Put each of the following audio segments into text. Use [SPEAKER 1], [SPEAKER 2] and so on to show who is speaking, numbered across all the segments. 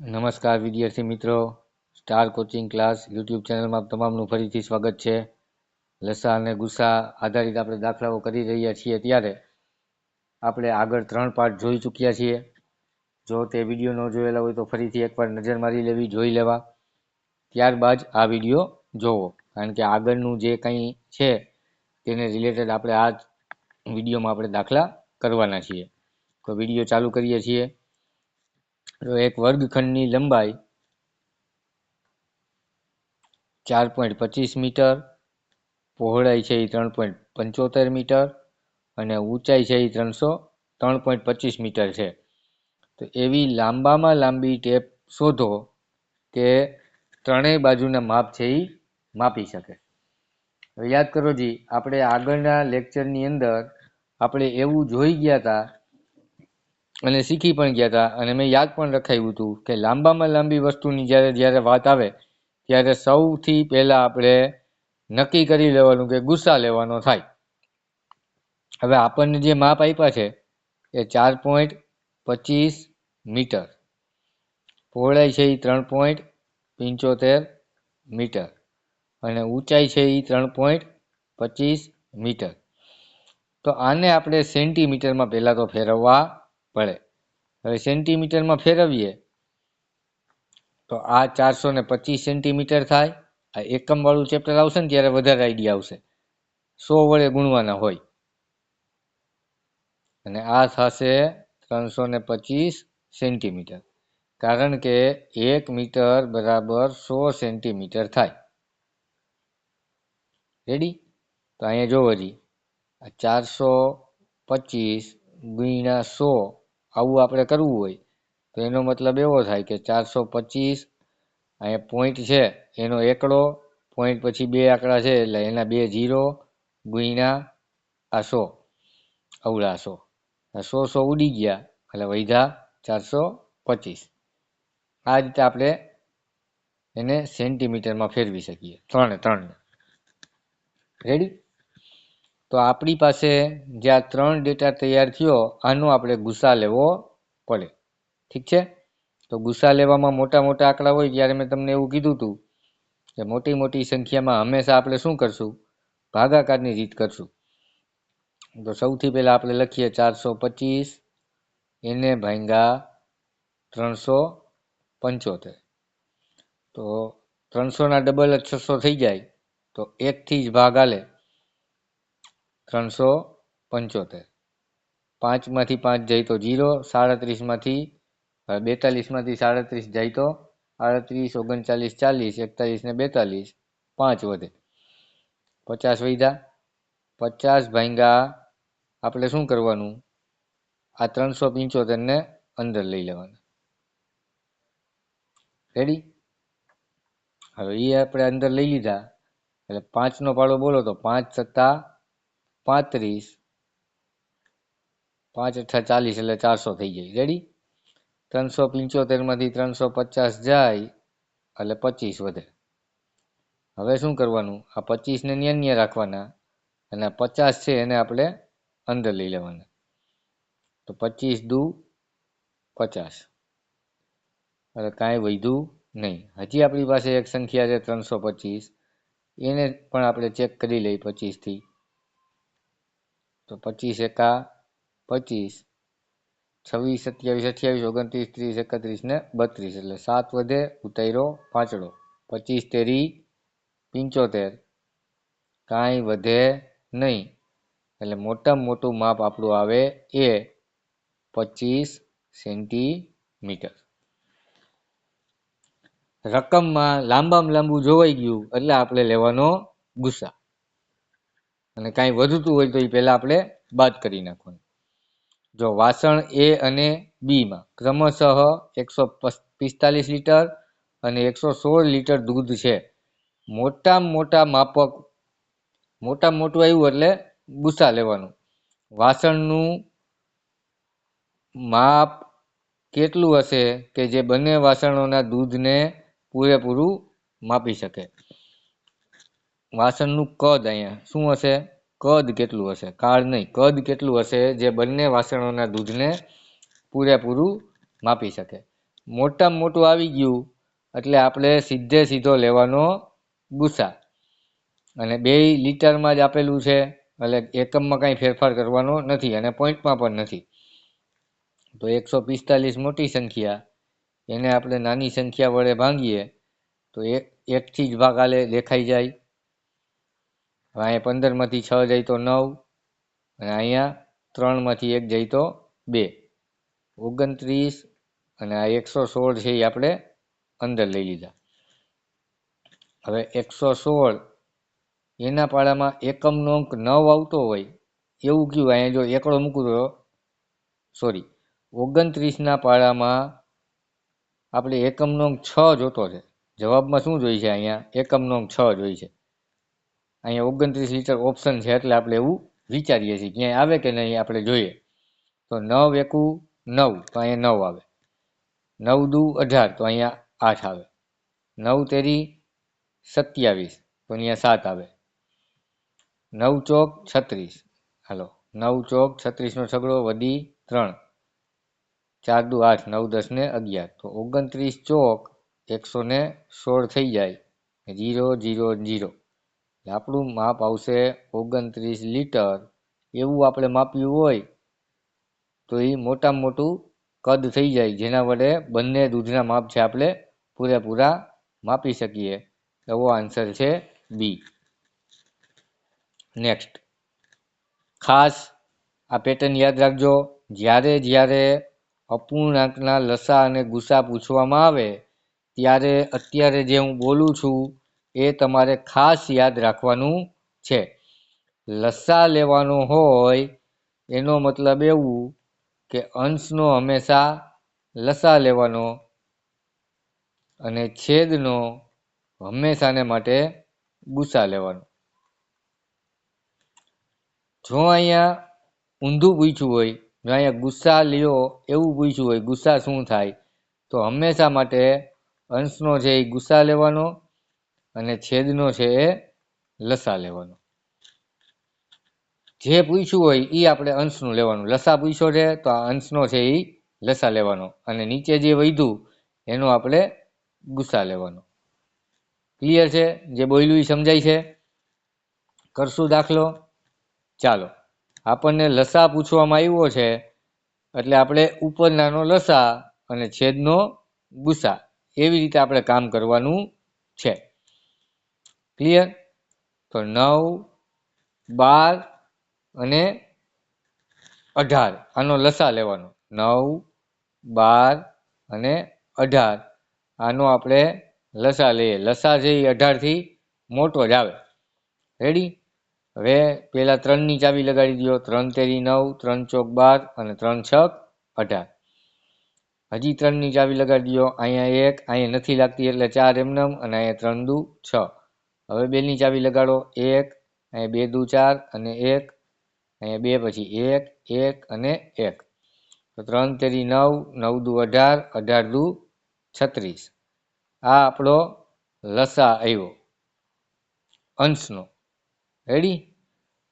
[SPEAKER 1] નમસ્કાર વિદ્યાર્થી મિત્રો, સ્ટાર કોચિંગ ક્લાસ યુટ્યુબ ચેનલમાં તમામનું ફરીથી સ્વાગત છે. લસા અને ગુસા આધારિત આપણે દાખલાઓ કરી રહ્યા છીએ ત્યારે આપણે આગળ 3 પાર્ટ જોઈ ચૂક્યા છીએ. જો તે વિડીયો ન જોયેલા હોય તો ફરીથી એકવાર નજર મારી લેવી, જોઈ લેવા, ત્યારબાદ આ વિડીયો જોવો, કારણ કે આગળનું જે કંઈ છે તેને રિલેટેડ આપણે આ વિડીયોમાં આપણે દાખલા કરવાના છીએ. તો વિડીયો ચાલુ કરીએ છીએ. તો એક વર્ગખંડની લંબાઈ 4.25 મીટર, પહોળાઈ છે એ 3.75 મીટર અને ઊંચાઈ છે એ 3.25 મીટર છે. તો એવી લાંબામાં લાંબી ટેપ શોધો કે ત્રણેય બાજુના માપ છે એ માપી શકે. હવે યાદ કરો જી, આપણે આગળના લેક્ચરની અંદર આપણે એવું જોઈ ગયા હતા અને શીખી પણ ગયા હતા, અને મેં યાદ પણ રખાવ્યું હતું કે લાંબામાં લાંબી વસ્તુની જ્યારે વાત આવે ત્યારે સૌથી પહેલા આપણે નક્કી કરી લેવાનું કે ગુસા લેવાનો થાય. હવે આપણને જે માપ આપ્યા છે એ 4.25 મીટર, પહોળાઈ છે એ 3.75 મીટર અને ઊંચાઈ છે એ 3.25 મીટર. તો આને આપણે સેન્ટીમીટરમાં પહેલા તો ફેરવવા પડે. હવે સેન્ટીમીટરમાં ફેરવીએ તો આ 425 સેન્ટીમીટર થાય. આ એકમ વાળું ચેપ્ટર આવશે ને ત્યારે વધારે આઈડિયા આવશે. 100 વડે ગુણવાના હોય અને આ થશે 325 સેન્ટીમીટર, કારણ કે 1 મીટર બરાબર 100 સેન્ટીમીટર થાય. રેડી? તો અહીંયા જોવો જી, 425 ગુણ્યા 100 આવું આપણે કરવું હોય તો એનો મતલબ એવો થાય કે 425, અહીંયા પોઈન્ટ છે એનો એકડો, પોઈન્ટ પછી 2 આંકડા છે એટલે એના 2 0 ગુણ્યા આ 100, અવળા 100, 100 ઉડી ગયા એટલે વધ્યા 425. આ રીતે આપણે એને સેન્ટીમીટરમાં ફેરવી શકીએ, ત્રણે. રેડી? તો આપણી પાસે જે આ 3 ડેટા તૈયાર થયો આનો આપણે ગુસા લેવો પડે. ઠીક છે? તો ગુસા લેવામાં મોટા મોટા આંકડા હોય ત્યારે મેં તમને એવું કીધું હતું કે મોટી મોટી સંખ્યામાં હંમેશા આપણે શું કરશું? ભાગાકારની રીત કરશું. તો સૌથી પહેલા આપણે લખીએ 425 એને ભાગ્યા 375. તો 300ના ડબલ 600 થઈ જાય તો 1 થી જ ભાગ આલે 375. 5 માંથી 5 જાય તો 0, 37 માંથી 37 જાય તો 38, 39, 40, 41 ને 42, 5 વધે, 50 વધ્યા. 50 ભાગ્યા આપણે શું કરવાનું? આ 375 ને અંદર લઈ લેવાના. રેડી? હવે એ આપણે અંદર લઈ લીધા એટલે 5 નો પાડો બોલો તો 5 સત્તા 35, 5 અઠ્ઠા 40 એટલે 400 થઈ જાય. રેડી? 375 માંથી 350 જાય એટલે 25 વધે. હવે શું કરવાનું? આ 25 ને ન્યા રાખવાના અને 50 છે એને આપણે અંદર લઈ લેવાના. તો 25 દુ 50, એટલે કાંઈ વધ્યું નહીં. હજી આપણી પાસે એક સંખ્યા છે 325, એને પણ આપણે ચેક કરી લઈએ 25 થી. તો 25 એકા 25, 26, 27, 28, 29, 30, 31 ને 32 એટલે 7 વધે, ઉતાર્યો પાંચડો. 25 તેરી 75, કાંઈ વધે નહીં. એટલે મોટામાં મોટું માપ આપણું આવે એ 25 સેન્ટીમીટર. રકમમાં લાંબામાં લાંબુ જોવાઈ ગયું એટલે આપણે લેવાનો ગુસા, અને કાંઈ વધતું હોય તો એ પહેલા આપણે બાદ કરી નાખવાનું. જો વાસણ એ અને બી માં ક્રમશઃ 145 લીટર અને 116 લીટર દૂધ છે. મોટામાં મોટા માપક, મોટામાં મોટું આવ્યું એટલે ગુસા લેવાનું. વાસણનું માપ કેટલું હશે કે જે બંને વાસણોના દૂધને પૂરેપૂરું માપી શકે? વાસણનું કદ અહીંયા શું હશે? કદ કેટલું હશે? કાળ નહીં, કદ કેટલું હશે જે બંને વાસણોના દૂધને પૂરેપૂરું માપી શકે? મોટામાં મોટું આવી ગયું એટલે આપણે સીધો લેવાનો ગુસા, અને 2 લિટરમાં જ આપેલું છે એટલે એકમમાં કાંઈ ફેરફાર કરવાનો નથી અને પોઈન્ટમાં પણ નથી. તો 145 મોટી સંખ્યા, એને આપણે નાની સંખ્યા વડે ભાંગીએ તો એકથી જ ભાગ આલે દેખાઈ જાય. હવે અહીંયા 15માંથી 6 જાય તો 9, અને અહીંયા 3માંથી 1 જાય તો 2, 29, અને આ 116 છે એ આપણે અંદર લઈ લીધા. હવે 116 એના પાડામાં એકમનો અંક 9 આવતો હોય એવું કયું, અહીંયા જો એકડો મૂકું તો 29ના પાડામાં આપણે એકમનો અંક 6 જોતો છે. જવાબમાં શું જોઈ છે? અહીંયા એકમનો અંક 6 જોઈ છે. અહીંયા 29 લિટર ઓપ્શન છે એટલે આપણે એવું વિચારીએ છીએ. ક્યાંય આવે કે નહીં આપણે જોઈએ. તો 9 એકુ 9, તો અહીંયા 9 આવે. 9 દુ 18, તો અહીંયા 8 આવે. 9 તેરી 27, તો અહીંયા 7 આવે. 9 ચોક 36, હાલો 9 ચોક 36નો છગડો વધી 3, 4 દુ 8, 9 10 ને 11, તો 29 ચોક 116 થઈ જાય. 0 0 0, આપણું માપ આવશે 29 લિટર. એવું આપણે માપ્યું હોય તો એ મોટામાં મોટું કદ થઈ જાય, જેના વડે બંને દૂધના માપ છે આપણે પૂરેપૂરા માપી શકીએ. એવો આન્સર છે બી. નેક્સ્ટ, ખાસ આ પેટર્ન યાદ રાખજો. જ્યારે અપૂર્ણાંકના લસા અને ગુસા પૂછવામાં આવે ત્યારે અત્યારે જે હું બોલું છું એ તમારે ખાસ યાદ રાખવાનું છે. લસા લેવાનો હોય એનો મતલબ એવું કે અંશનો હંમેશા લસા લેવાનો અને છેદનો હંમેશાને માટે ગુસા લેવાનો. જો અહીંયા ઊંધું પૂછ્યું હોય, જો અહીંયા ગુસ્સા લ્યો એવું પૂછ્યું હોય, ગુસ્સા શું થાય, તો હંમેશા માટે અંશનો છે એ ગુસ્સા લેવાનો અને છેદનો છે એ લસા લેવાનો. જે પૂછ્યું હોય એ આપણે અંશનું લેવાનું. લસા પૂછ્યો છે તો આ અંશનો છે એ લસા લેવાનો, અને નીચે જે વધ્યું એનો આપણે ગુસ્સા લેવાનો. ક્લિયર છે? જે બોલ્યું એ સમજાય છે? કરશું દાખલો? ચાલો, આપણને લસા પૂછવામાં આવ્યો છે એટલે આપણે ઉપરનાનો લસા અને છેદનો ગુસા એવી રીતે આપણે કામ કરવાનું છે. ક્લિયર? તો 9, 12 અને 18 આનો લસા લેવાનો. 9, 12 અને 18 આનો આપણે લસા લઈએ. લસા છે એ 18થી મોટો જ આવે. રેડી? હવે પેલા 3ની ચાવી લગાડી દો. 3 તેરી 9, 3 ચોક 12 અને 3 છક 18. હજી 3ની ચાવી લગાડી દો. અહીંયા 1, અહીંયા નથી લાગતી એટલે 4 એમનેમ, અને અહીંયા 3 દુ 6. હવે 2ની ચાવી લગાડો. 1, અહીંયા 2 દુ 4 અને 1, અહીંયા 2 પછી 1, 1 અને 1. તો 3 તેરી 9, 9 દુ 18, 18 દુ 36. આ આપણો લસા આવ્યો અંશનો. રેડી?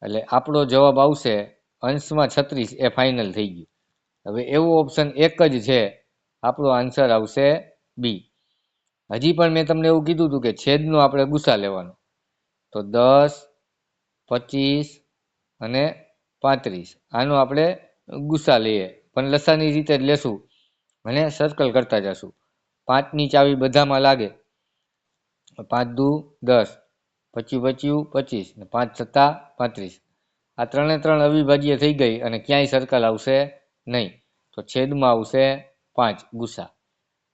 [SPEAKER 1] એટલે આપણો જવાબ આવશે અંશમાં 36, એ ફાઇનલ થઈ ગયું. હવે એવું ઓપ્શન એક જ છે, આપણો આન્સર આવશે બી. હજી પણ મેં તમને એવું કીધું હતું કે છેદનો આપણે ગુસા લેવાનો. તો 10, 25 અને 35 આનો આપણે ગુસા લઈએ, પણ લસાની રીતે જ લેશું અને સર્કલ કરતા જશું. 5ની ચાવી બધામાં લાગે. 5 દુ 10, 25 25 ને 5 છતા 35. આ 3 અવિભાજ્ય થઈ ગઈ અને ક્યાંય સર્કલ આવશે નહીં, તો છેદમાં આવશે 5 ગુસા.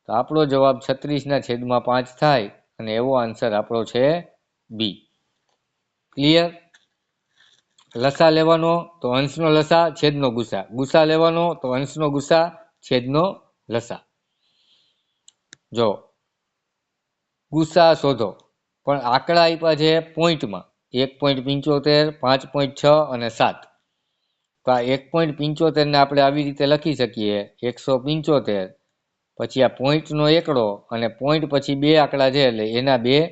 [SPEAKER 1] તો આપણો જવાબ 36/5 થાય અને એવો આન્સર આપણો છે બી. ક્લિયર? લસા લેવાનો તો અંશનો લસા છેદનો ગુસા, ગુસા લેવાનો તો અંશનો ગુસા છેદનો લસા. જો ગુસા શોધો, પણ આંકડા આપ્યા છે પોઈન્ટમાં 1.75, 5.6 અને 7. તો આ 1.75 ને આપણે આવી રીતે લખી શકીએ 175, પછી આ પોઈન્ટનો એકડો અને પોઈન્ટ પછી 2 આંકડા છે એટલે એના 2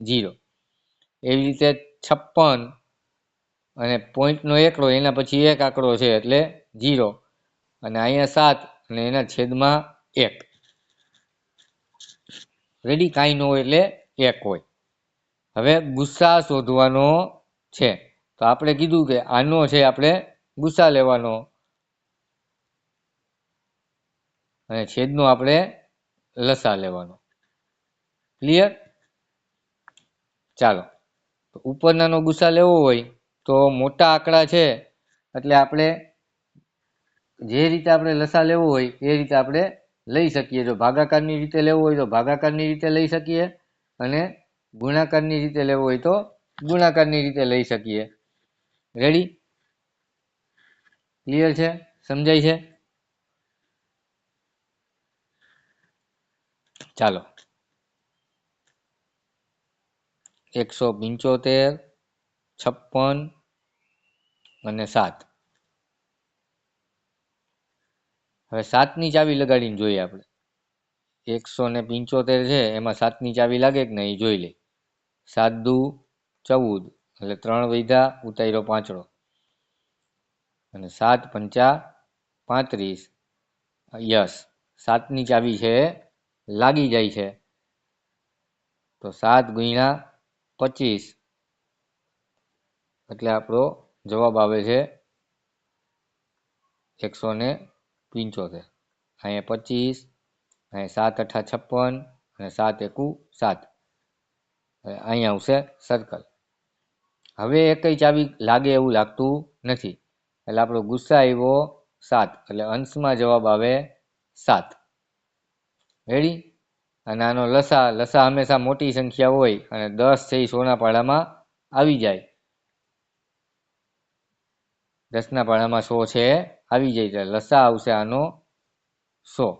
[SPEAKER 1] 0. એવી રીતે 56 અને પોઈન્ટનો એકડો એના પછી 1 આંકડો છે એટલે 0, અને અહીંયા 7 અને એના છેદમાં 1. રેડી, કાંઈ ન હોય એટલે 1 હોય. હવે ગુસ્સા શોધવાનો છે, તો આપણે કીધું કે આનો છે આપણે ગુસ્સા લેવાનો અને છેદનો આપણે લસા લેવાનો. ક્લિયર? ચાલો, તો ઉપરનાનો ગુસ્સા લેવો હોય તો મોટા આંકડા છે એટલે આપણે જે રીતે આપણે લસા લેવો હોય એ રીતે આપણે લઈ શકીએ. જો ભાગાકારની રીતે લેવો હોય તો ભાગાકારની રીતે લઈ શકીએ, અને ગુણાકારની રીતે લેવો હોય તો ગુણાકારની રીતે લઈ શકીએ. રેડી? ક્લિયર છે? સમજાય છે? ચાલો, 175, 56 અને 7. હવે 7ની ચાવી લગાડીને જોઈએ આપણે. 175 છે, એમાં 7ની ચાવી લાગે કે નહીં એ જોઈ લે. 7 દુ 14, એટલે 3 વધ્યા, ઉતાર્યો 5. અને 7 પંચા 35. યસ, 7ની ચાવી છે લાગી જાય છે. તો 7 ગુણ્યા 25 એટલે આપણો જવાબ આવે છે 175. અહીંયા 25, અહીંયા 7 અઠા 56 અને 7 એકુ 7. અહીંયા આવશે સર્કલ. હવે એકઈ ચાવી લાગે એવું લાગતું નથી, એટલે આપણો ગુસ્સા આવ્યો 7, એટલે અંશમાં જવાબ આવે 7. રેડી? અને આનો લસા હંમેશા મોટી સંખ્યા હોય અને 10 છે એ 100ના પાડામાં આવી જાય. 10ના પાડામાં 100 છે આવી જાય, એટલે લસા આવશે આનો 100.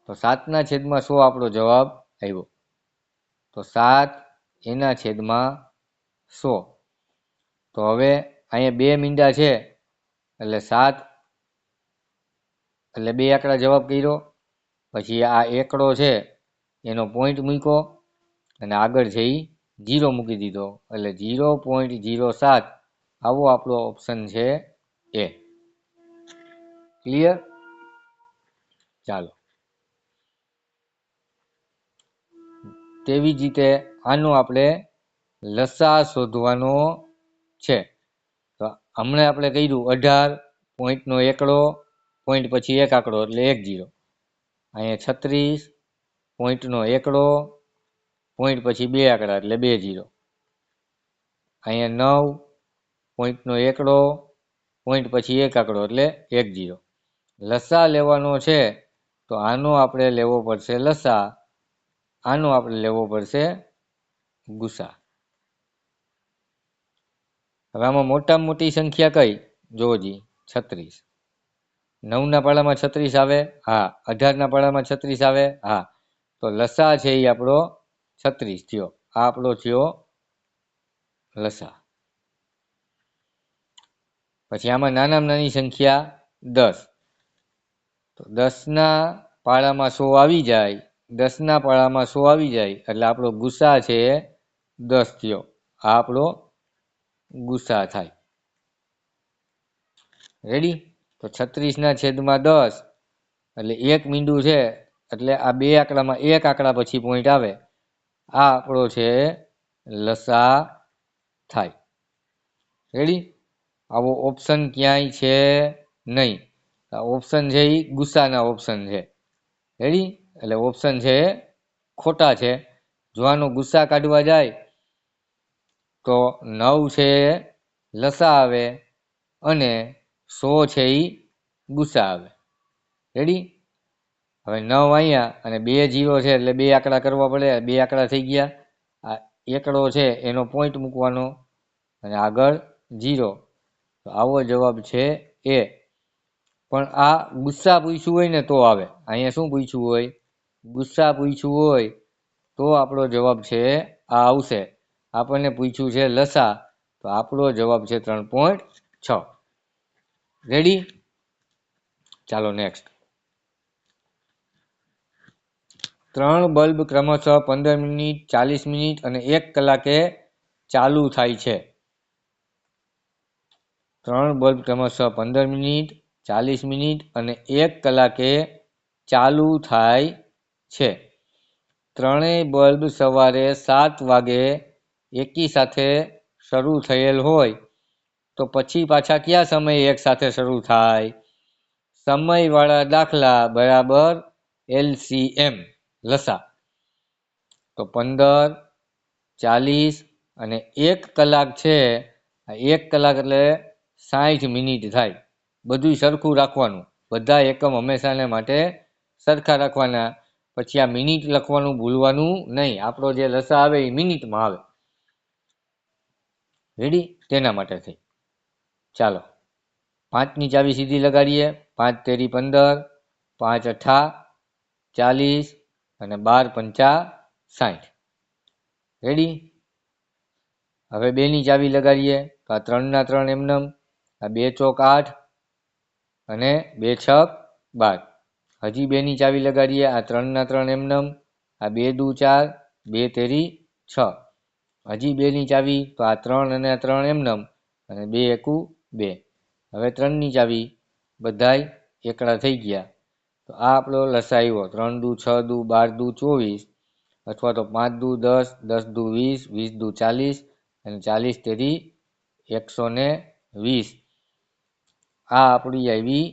[SPEAKER 1] તો 7ના છેદમાં 100 આપણો જવાબ આવ્યો. તો 7 એના છેદમાં 100. તો હવે અહીંયા 2 મીંડા છે એટલે 7, એટલે 2 આંકડા જવાબ કર્યો. પછી આ એકડો છે એનો પોઈન્ટ મૂક્યો અને આગળ છે એ 0 મૂકી દીધો, એટલે 0.07 આવો આપણો ઓપ્શન છે એ. ક્લિયર? ચાલો, તેવી જ રીતે આનો આપણે લસા શોધવાનો છે. તો હમણાં આપણે કર્યું 18, પોઈન્ટનો એકડો, પોઈન્ટ પછી 1 આંકડો એટલે 10. અહીંયા 36, પોઈન્ટનો એકડો, પોઈન્ટ પછી 2 આંકડા એટલે 20. અહીંયા 9, પોઈન્ટનો એકડો, પોઈન્ટ પછી 1 આંકડો એટલે 10. લસા લેવાનો છે તો આનો આપણે લેવો પડશે લસા, આનો આપણે લેવો પડશે ગુસા. હવે આમાં મોટામાં મોટી સંખ્યા કઈ જોજી? 36. 9ના પાડામાં 36 આવે? હા. 18ના પાડામાં 36 આવે? હા. તો લસા છે એ આપણો 36 થયો. આ આપણો થયો લસા. પછી આમાં નાનામાં નાની સંખ્યા 10. તો 10ના પાડામાં 100 આવી જાય, 10ના પાડામાં 100 આવી જાય એટલે આપણો ગુસા છે 10 થયો. આ આપણો ગુસા થાય. રેડી? તો 36ના છેદમાં 10 એટલે 1 મીંડું છે, એટલે આ 2 આંકડામાં 1 આંકડા પછી પોઈન્ટ આવે. આ આપણો છે લસા થાય. રેડી? આવો ઓપ્શન ક્યાંય છે નહીં. આ ઓપ્શન છે એ ગુસ્સાના ઓપ્શન છે. રેડી? એટલે ઓપ્શન છે ખોટા છે. જો આનો ગુસ્સા કાઢવા જાય તો 9 છે લસા આવે અને 100 છે એ ગુસ્સા આવે. રેડી? હવે 9 અહીંયા અને 2 0 છે એટલે 2 આંકડા કરવા પડે. 2 આંકડા થઈ ગયા. આ એકડો છે એનો પોઈન્ટ મૂકવાનો અને આગળ 0. તો આવો જવાબ છે એ. પણ આ ગુસ્સા પૂછ્યું હોય ને તો આવે. અહીંયા શું પૂછ્યું હોય? ગુસ્સા પૂછ્યું હોય તો આપણો જવાબ છે આ આવશે. આપણને પૂછ્યું છે લસા, તો આપણો જવાબ છે 3.6. રેડી? ચાલો નેક્સ્ટ. 3 બલ્બ ક્રમશઃ 15 મિનિટ, 40 મિનિટ અને 1 કલાકે ચાલુ થાય છે. 3 બલ્બ ક્રમશઃ 15 મિનિટ, 40 મિનિટ અને 1 કલાકે ચાલુ થાય છે. ત્રણેય બલ્બ સવારે 7 વાગે એકી સાથે શરૂ થયેલ હોય તો પછી પાછા કયા સમયે એક સાથે શરૂ થાય? સમયવાળા દાખલા બરાબર LCM લસા. તો 15, 40 અને 1 કલાક છે. 1 કલાક એટલે 60 મિનિટ થાય. બધું સરખું રાખવાનું, બધા એકમ હંમેશાને માટે સરખા રાખવાના. પછી આ મિનિટ લખવાનું ભૂલવાનું નહીં. આપણો જે લસા આવે એ મિનિટમાં આવે. રેડી? તેના માટે થઈ. ચાલો 5ની ચાવી સીધી લગાડીએ. 5 તેરી 15, 5 અઠા 40 અને 12 પંચા 60. રેડી? હવે 2ની ચાવી લગાડીએ તો આ 3ના 3 એમનેમ, આ 2 ચોક 8 અને 2 છક 12. હજી 2ની ચાવી લગાડીએ, આ 3ના 3 એમનેમ, આ 2 દુ 4, 2 તેરી 6. હજી 2ની ચાવી તો આ 3 અને આ 3 એમનેમ અને 2 એકુ 2. હવે 3ની ચાવી બધાય એકડા થઈ ગયા. તો આ આપણો લસા આવ્યો 3 દુ 6 દુ 12 દુ 24 અથવા તો 5 દુ 10, 10 દુ 20, 20 દુ 40 અને 40 તેરી 120. આ આપણી આવી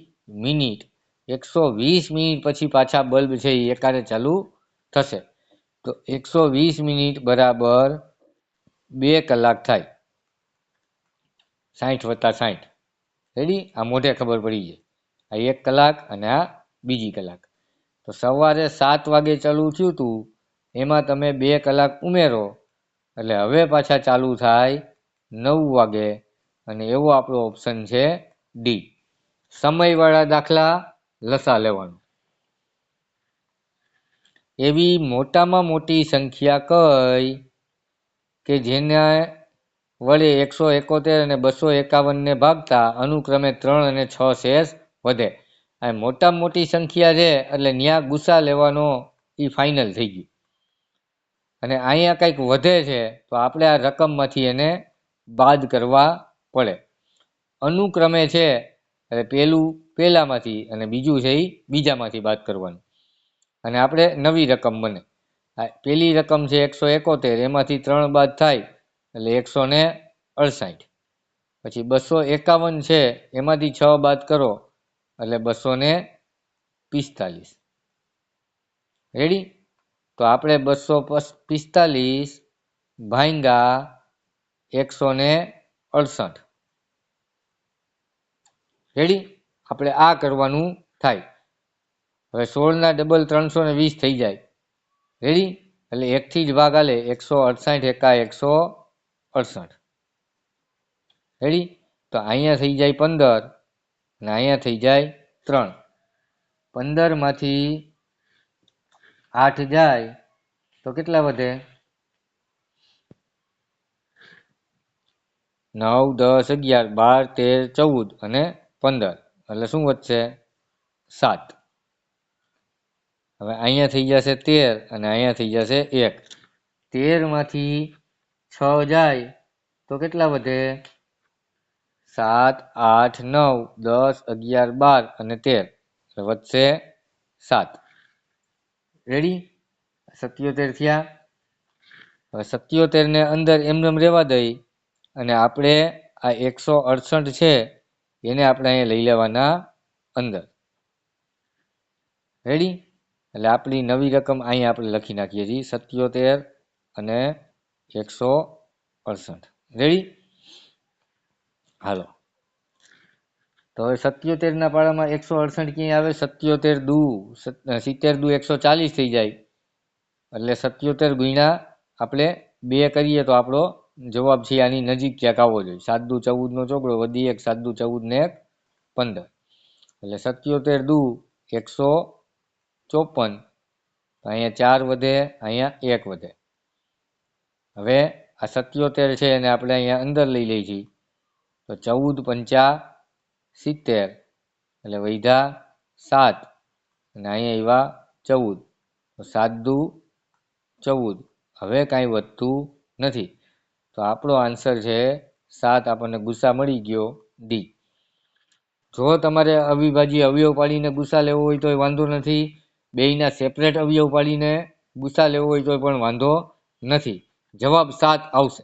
[SPEAKER 1] મિનિટ. 120 મિનિટ પછી પાછા બલ્બ છે એ એકારે ચાલુ થશે. તો 120 મિનિટ બરાબર 2 કલાક થાય. 60 વત્તા 60. રેડી? આ મોઢે ખબર પડી જાય. આ 1 કલાક અને આ બીજી કલાક. તો સવારે 7 વાગે ચાલુ થયું હતું, એમાં તમે 2 કલાક ઉમેરો એટલે હવે પાછા ચાલુ થાય 9 વાગે. અને એવો આપણો ઓપ્શન છે ડી. સમયવાળા દાખલા લસા લેવાનું. એવી મોટામાં મોટી સંખ્યા કઈ કે જેને વડે 171 અને 251 ને ભાગતા અનુક્રમે 3 અને 6 શેષ વધે. આ મોટામાં મોટી સંખ્યા છે એટલે ન્યા ગુસા લેવાનો એ ફાઇનલ થઈ ગયું. અને અહીંયા કંઈક વધે છે તો આપણે આ રકમમાંથી એને બાદ કરવા પડે. અનુક્રમે છે એટલે પેલું પહેલામાંથી અને બીજું છે એ બીજામાંથી બાદ કરવાનું. અને આપણે નવી રકમ બને. પેલી રકમ છે 171, એમાંથી 3 બાદ થાય એટલે 168. પછી 251 છે એમાંથી 6 બાદ કરો એટલે 245. રેડી? તો આપણે 245 ભાંગા 168. રેડી? આપણે આ કરવાનું થાય. હવે 16ના ડબલ 320 થઈ જાય. રેડી? એટલે 1 થી જ ભાગ આલે. 168 એકા 168. રેડી? તો અહીંયા થઈ જાય 15 અને અહીંયા થઈ જાય 3. 15 માંથી 8 જાય તો કેટલા વધે? 9, 10, 11, 12, 13, 14 અને 15. એટલે શું વધશે? 7. હવે અહીંયા થઈ જશે 13 અને અહીંયા થઈ જશે 1. 13 માંથી 6 જાય તો કેટલા વધે? 7, 8, 9, 10, 11, 12 અને 13. વધશે 7. રેડી? 77 થયા. હવે 77 ને અંદર એમને રહેવા દઈ અને આપણે આ 168 છે એને આપણે અહીંયા લઈ લેવાના અંદર. રેડી? એટલે આપણી નવી રકમ અહીંયા આપણે લખી નાખીએ છીએ 77 અને 168. રેડી? હાલો. તો હવે 77ના પાડામાં 168 ક્યાંય આવે? 77 દુ 70 દુ 140 થઈ જાય. એટલે 77 ગુણ્યા આપણે 2 કરીએ તો આપણો જવાબ છે આની નજીક ક્યાંક આવવો જોઈએ. 7 દુ 14 નો ચોકડો વધી 1, 7 દુ 14 ને 1 15. એટલે 77 દુ 154. અહીંયા 4 વધે, અહીંયા 1 વધે. હવે આ 77 છે એને આપણે અહીંયા અંદર લઈ લઈએ છીએ. તો 14 પંચા 70 એટલે વૈધા 7 અને અહીંયા આવ્યા 14. તો 7 દુ 14. હવે કાંઈ વધતું નથી. તો આપણો આન્સર છે 7. આપણને ગુસા મળી ગયો ડી. જો તમારે અવિભાજ્ય અવયવ પાડીને ગુસા લેવો હોય તો વાંધો નથી. બેયના સેપરેટ અવયવ પાડીને ગુસ્સા લેવો હોય તો પણ વાંધો નથી. જવાબ 7 આવશે.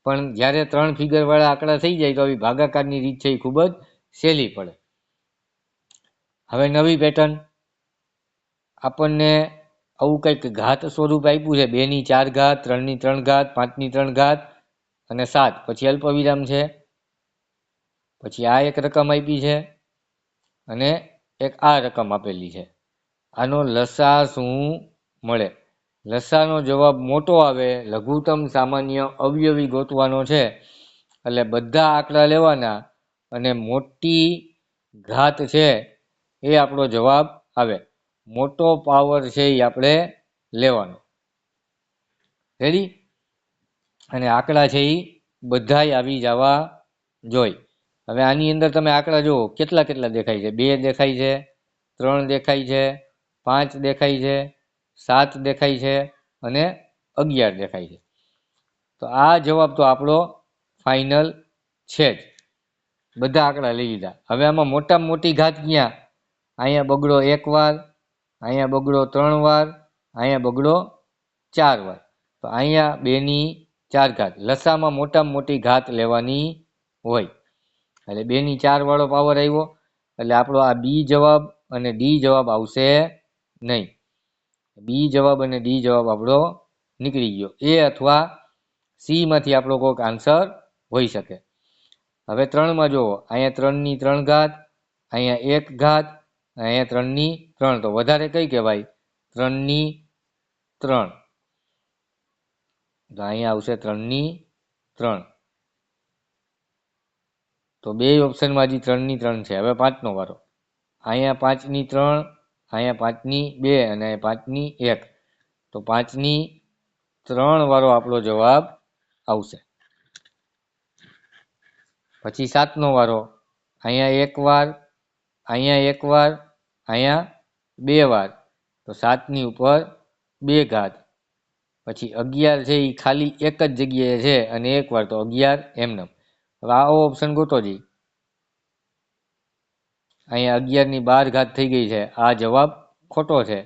[SPEAKER 1] પણ જ્યારે 3 ફિગરવાળા આંકડા થઈ જાય તો આવી ભાગાકારની રીત છે એ ખૂબ જ સહેલી પડે. હવે નવી પેટર્ન આપણને આવું કંઈક ઘાત સ્વરૂપ આપ્યું છે. 2 ની 4 ઘાત, 3 ની 3 ઘાત, 5 ની 3 ઘાત અને 7. પછી અલ્પવિરામ છે. પછી આ એક રકમ આપી છે અને એક આ રકમ આપેલી છે. આનો લસા શું મળે? લસાનો જવાબ મોટો આવે. લઘુત્તમ સામાન્ય અવયવી ગોતવાનો છે. એટલે બધા આંકડા લેવાના અને મોટી ઘાત છે એ આપણો જવાબ આવે. મોટો પાવર છે એ આપણે લેવાનો. રેડી? અને આંકડા છે એ બધાય આવી જવા જોઈએ. હવે આની અંદર તમે આંકડા જુઓ કેટલા કેટલા દેખાય છે. 2 દેખાય છે, 3 દેખાય છે, 5 દેખાય છે, 7 દેખાય છે અને 11 દેખાય છે. તો આ જવાબ તો આપણો ફાઇનલ છે જ. બધા આંકડા લઈ લીધા. હવે આમાં મોટામાં મોટી ઘાત ક્યાં? અહીંયા બગડો 1 વાર, અહીંયા બગડો 3 વાર, અહીંયા બગડો 4 વાર. તો અહીંયા 2 ની 4 ઘાત. લસામાં મોટામાં મોટી ઘાત લેવાની હોય. એટલે 2 ની 4 વાળો પાવર આવ્યો. એટલે આપણો આ બી જવાબ અને ડી જવાબ આવશે નહીં. બી જવાબ અને ડી જવાબ આપણો નીકળી ગયો. એ અથવા સી માંથી આપણો કોઈક આન્સર હોઈ શકે. હવે 3માં જુઓ, અહીંયા 3 ની 3 ઘાત, અહીંયા 1 ઘાત, અહીંયા 3 ની 3. તો વધારે કઈ કહેવાય? 3 ની 3. તો અહીંયા આવશે 3 ની 3. તો બે ઓપ્શનમાં હજી 3 ની 3 છે. હવે 5નો વારો. અહીંયા 5 ની 3, અહીંયા 5 ની 2 અને 5 ની 1. તો 5 ની 3 વાળો આપણો જવાબ આવશે. પછી 7નો વારો. અહીંયા 1 વાર, અહીંયા 1 વાર, અહીંયા 2 વાર. તો 7 ની ઉપર 2 ઘાત. પછી 11 છે એ ખાલી એક જ જગ્યાએ છે અને 1 વાર. તો 11 એમને. હવે આવો ઓપ્શન ગોતો જી. અહીંયા 11 ની 12 ઘાત થઈ ગઈ છે. આ જવાબ ખોટો છે.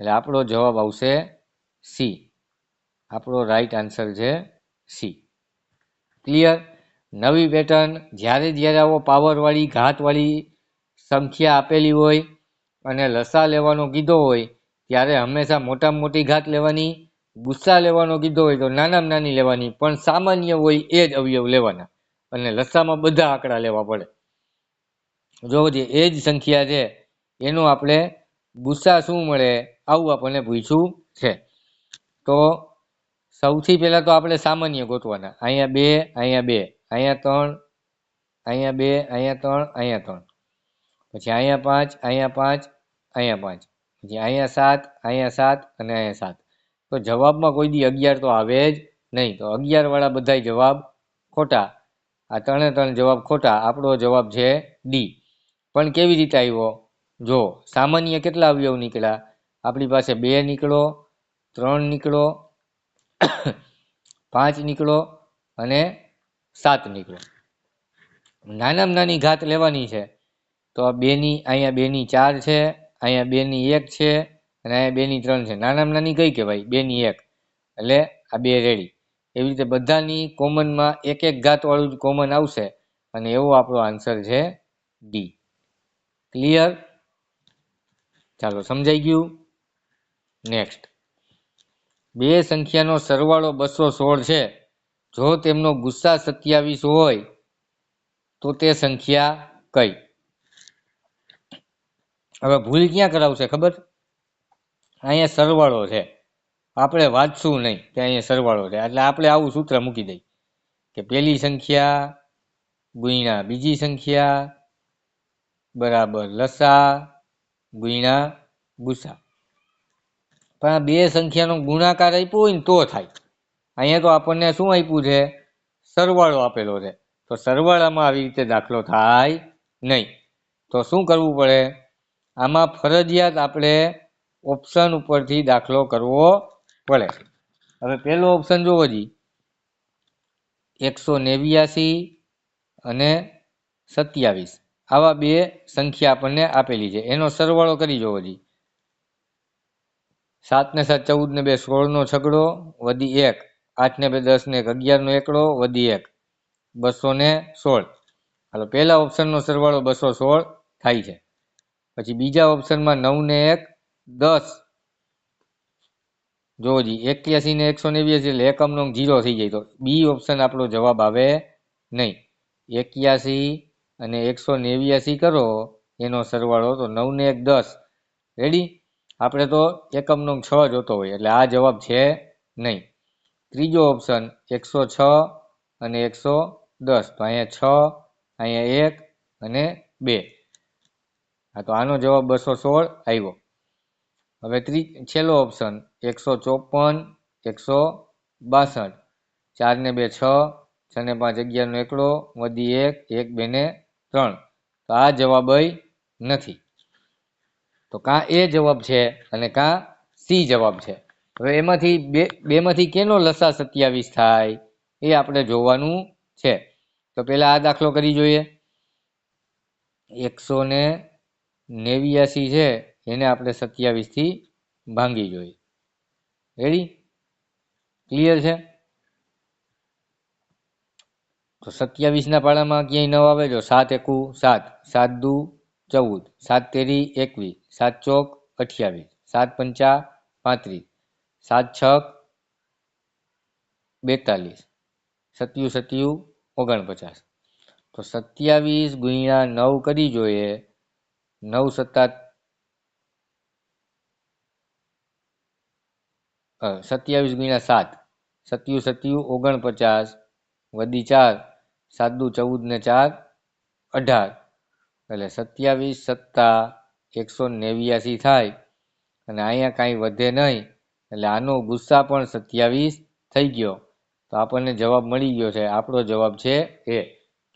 [SPEAKER 1] એટલે આપણો જવાબ આવશે સી. આપણો રાઈટ આન્સર છે સી. ક્લિયર? નવી પેટર્ન, જ્યારે જ્યારે આવો પાવરવાળી ઘાતવાળી સંખ્યા આપેલી હોય અને લસા લેવાનો કીધો હોય ત્યારે હંમેશા મોટામાં મોટી ઘાત લેવાની. ગુસ્સા લેવાનો કીધો હોય તો નાનામાં નાની લેવાની. પણ સામાન્ય હોય એ જ અવયવ લેવાના. અને લસામાં બધા આંકડા લેવા પડે. જો જે એ જ સંખ્યા છે એનો આપણે ગુસ્સા શું મળે આવું આપણને પૂછ્યું છે. તો સૌથી પહેલા તો આપણે સામાન્ય ગોતવાના. અહીંયા 2, અહીંયા 2, અહીંયા 3, અહીંયા 2, અહીંયા 3, અહીંયા 3. પછી અહીંયા 5, અહીંયા 5, અહીંયા 5. પછી અહીંયા 7, અહીંયા 7 અને અહીંયા 7. તો જવાબમાં કોઈ દી 11 તો આવે જ નહીં. તો 11 વાળા બધા જવાબ ખોટા. આ 3 જવાબ ખોટા. આપણો જવાબ છે ડી. પણ કેવી રીતે આવ્યો? જો સામાન્ય કેટલા અવયવ નીકળ્યા? આપણી પાસે 2 નીકળો, 3 નીકળો, 5 નીકળો અને 7 નીકળો. નાનામાં નાની ઘાત લેવાની છે. તો આ 2 ની અહીંયા 2 ની 4 છે, અહીંયા 2 ની 1 છે અને અહીંયા 2 ની 3 છે. નાનામાં નાની કઈ કહેવાય? 2 ની 1. એટલે આ 2 રેડી. એવી રીતે બધાની કોમનમાં એક એક ઘાત વાળું જ કોમન આવશે અને એવો આપણો આન્સર છે ડી. ક્લિયર? ચાલો, સમજાઈ ગયું? નેક્સ્ટ. 2 સંખ્યાનો સરવાળો 216 છે. જો તેમનો ગુસ્સા 27 હોય તો તે સંખ્યા કઈ? હવે ભૂલ ક્યાં કરાવશે ખબર? અહીંયા સરવાળો છે. આપણે વાંચશું નહીં કે અહીંયા સરવાળો છે. એટલે આપણે આવું સૂત્ર મૂકી દઈએ કે પહેલી સંખ્યા ગુણ્યા બીજી સંખ્યા બરાબર લસા ગુણ્યા ગુસ્સા. પણ આ 2 સંખ્યાનો ગુણાકાર આપ્યો હોય ને તો થાય. અહીંયા તો આપણને શું આપ્યું છે? સરવાળો આપેલો છે. તો સરવાળામાં આવી રીતે દાખલો થાય નહીં. તો શું કરવું પડે? આમાં ફરજિયાત આપણે ઓપ્શન ઉપરથી દાખલો કરવો પડે. હવે પહેલો ઓપ્શન જોવો જી, 189 અને 27. આવા 2 સંખ્યા આપણને આપેલી છે. એનો સરવાળો કરી જોવો જી. 7 ને 7 14 ને 2 16 નો છગડો વધી 1, 8 ને 2 10 ને 11 નો એકડો વધી 1, 216. હાલો પહેલા ઓપ્શનનો સરવાળો 216 થાય છે. પછી બીજા ઓપ્શનમાં 9 ને 1 10. જોજી 81 ને 189 એટલે એકમનો 0 થઈ જાય, તો બી ઓપ્શન આપણો જવાબ આવે નહીં. 81 અને 189 કરો એનો સરવાળો, તો 9 ને 1 10. રેડી? આપણે તો એકમનો 6 જોતો હોય એટલે આ જવાબ છે નહીં. ત્રીજો ઓપ્શન 106 અને 110, તો અહીંયા 6, અહીંયા 1 અને 2. હા, તો આનો જવાબ 216 આવ્યો. હવે છેલ્લો ઓપ્શન 154, 162. 4 ને 2 6, 6 ને 5 11 નો એકડો વધી 1, 1 2 ને 3. તો આ જવાબ નથી. તો કાં એ જવાબ છે અને કાં સી જવાબ છે. હવે એમાંથી બેમાંથી કેનો લસા 27 થાય એ આપણે જોવાનું છે. તો પહેલા આ દાખલો કરી જોઈએ. 189 છે એને આપણે 27 થી ભાંગી જોઈએ. રેડી? ક્લિયર છે? તો 27 ના પાડામાં ક્યાંય 9 આવે, જો 7 એકુ 7, 7 દુ 14, 7 તેરી 21, 7 ચોક 28, 7 પંચા 35, 7 છક 42, 7 સત્યુ 49. તો 27 ગુણ્યા 9 કરી જોઈએ. 9 સત્તા 27 ગુણ્યા 7, 7 સત્યુ 49 વધી 4, 7 દુ 14 ને 4 18. એટલે 27 સત્તા 189 થાય અને અહીંયા કાંઈ વધે નહીં એટલે આનો ગુસ્સા પણ 27 થઈ ગયો. તો આપણને જવાબ મળી ગયો છે. આપણો જવાબ છે એ.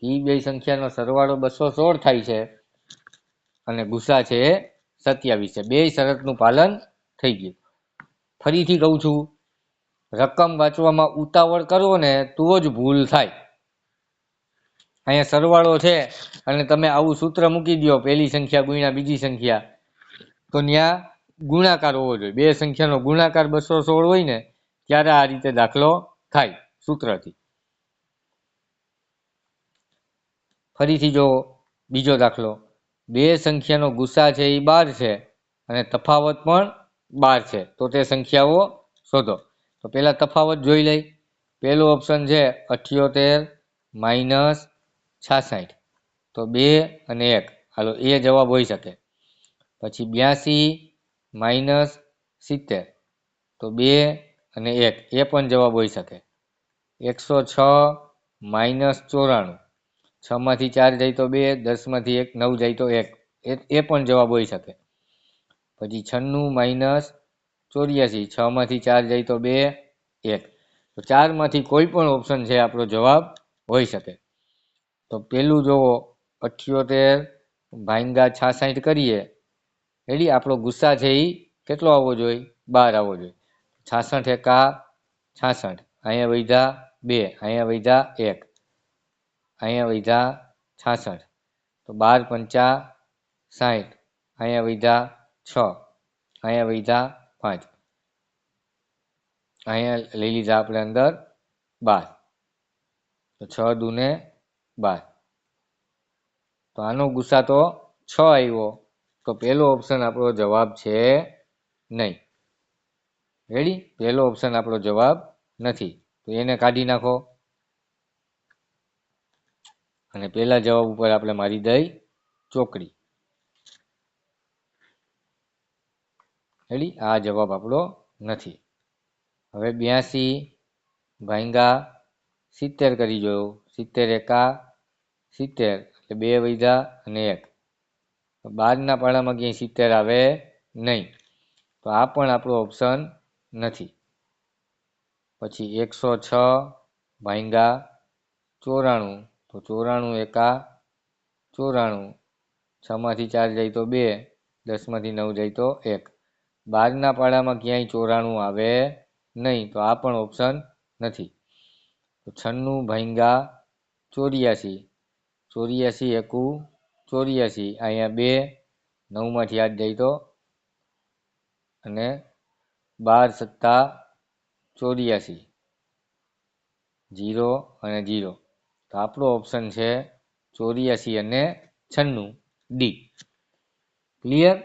[SPEAKER 1] એ બે સંખ્યાનો સરવાળો 216 થાય છે અને ગુસ્સા છે એ 27 છે. બે શરતનું પાલન થઈ ગયું. ફરીથી કહું છું, રકમ વાંચવામાં ઉતાવળ કરો ને તો જ ભૂલ થાય. અહીંયા સરવાળો છે અને તમે આવું સૂત્ર મૂકી દો, પહેલી સંખ્યા ગુણ્યા બીજી સંખ્યા, તો ત્યાં ગુણાકાર હોવો જોઈએ. બે સંખ્યાનો ગુણાકાર 216 હોય ને ત્યારે આ રીતે દાખલો થાય સૂત્રથી. ફરીથી જો બીજો દાખલો, બે સંખ્યાનો ગુસા છે એ 12 છે અને તફાવત પણ 12 છે, તો તે સંખ્યાઓ શોધો. તો પહેલા તફાવત જોઈ લઈ. પહેલો ઓપ્શન છે 78 માઇનસ 66, તો 2 અને 1. હાલો એ જવાબ હોઈ શકે. પછી 82 માઇનસ 70, તો 2 અને 1 એ પણ જવાબ હોઈ શકે. 106 માઇનસ 94, 6 માંથી 4 જાય તો 2, 10 માંથી 1 9 જાય તો 1, એ પણ જવાબ હોઈ શકે. પછી 96 માઇનસ 84, 6 માંથી 4 જાય તો 2 1. તો 4 માંથી કોઈ પણ ઓપ્શન છે આપણો જવાબ હોઈ શકે. તો પેલું જોવો 78 ભાંગા 66 કરીએ. રેડી? આપણો ગુસ્સા છે એ કેટલો આવવો જોઈએ? 12 આવવો જોઈએ. 66 એકા 66, અહીંયા વધ્યા 2, અહીંયા વધ્યા 1, અહીંયા વધ્યા 66, તો 12 પંચા 60, અહીંયા વધ્યા 6, અહીંયા વધ્યા 5, અહીંયા લઈ લીધા આપણે અંદર 12, તો 6 દુને 12. તો આનો ગુસ્સા તો 6 આવ્યો, તો પહેલો ઓપ્શન આપણો જવાબ છે નહીં. રેડી? પહેલો ઓપ્શન આપણો જવાબ નથી, તો એને કાઢી નાખો અને પહેલા જવાબ ઉપર આપણે મારી દઈ ચોકડી. રેડી? આ જવાબ આપણો નથી. હવે 82 ભાંગા 70 કરી જોયો. 70 એકા 70, એટલે 2 વધ્યા અને 1. 12 ના પાડામાં ક્યાંય 70 આવે નહીં, તો આ પણ આપણો ઓપ્શન નથી. પછી 106 ભાંગા 94, તો 94 એકા 94, 6 માંથી 4 જાય તો 2, 10 માંથી 9 જાય તો 1. 12 ના પાડામાં ક્યાંય 94 આવે નહીં, તો આ પણ ઓપ્શન નથી. તો 96 ભાંગા 84, 84 એકુ 84, અહીંયા 2, 9 માંથી 8 જાય તો અને 12 સત્તા 84, 0 અને 0. તો આપણો ઓપ્શન છે 84 અને 96, ડી. ક્લિયર?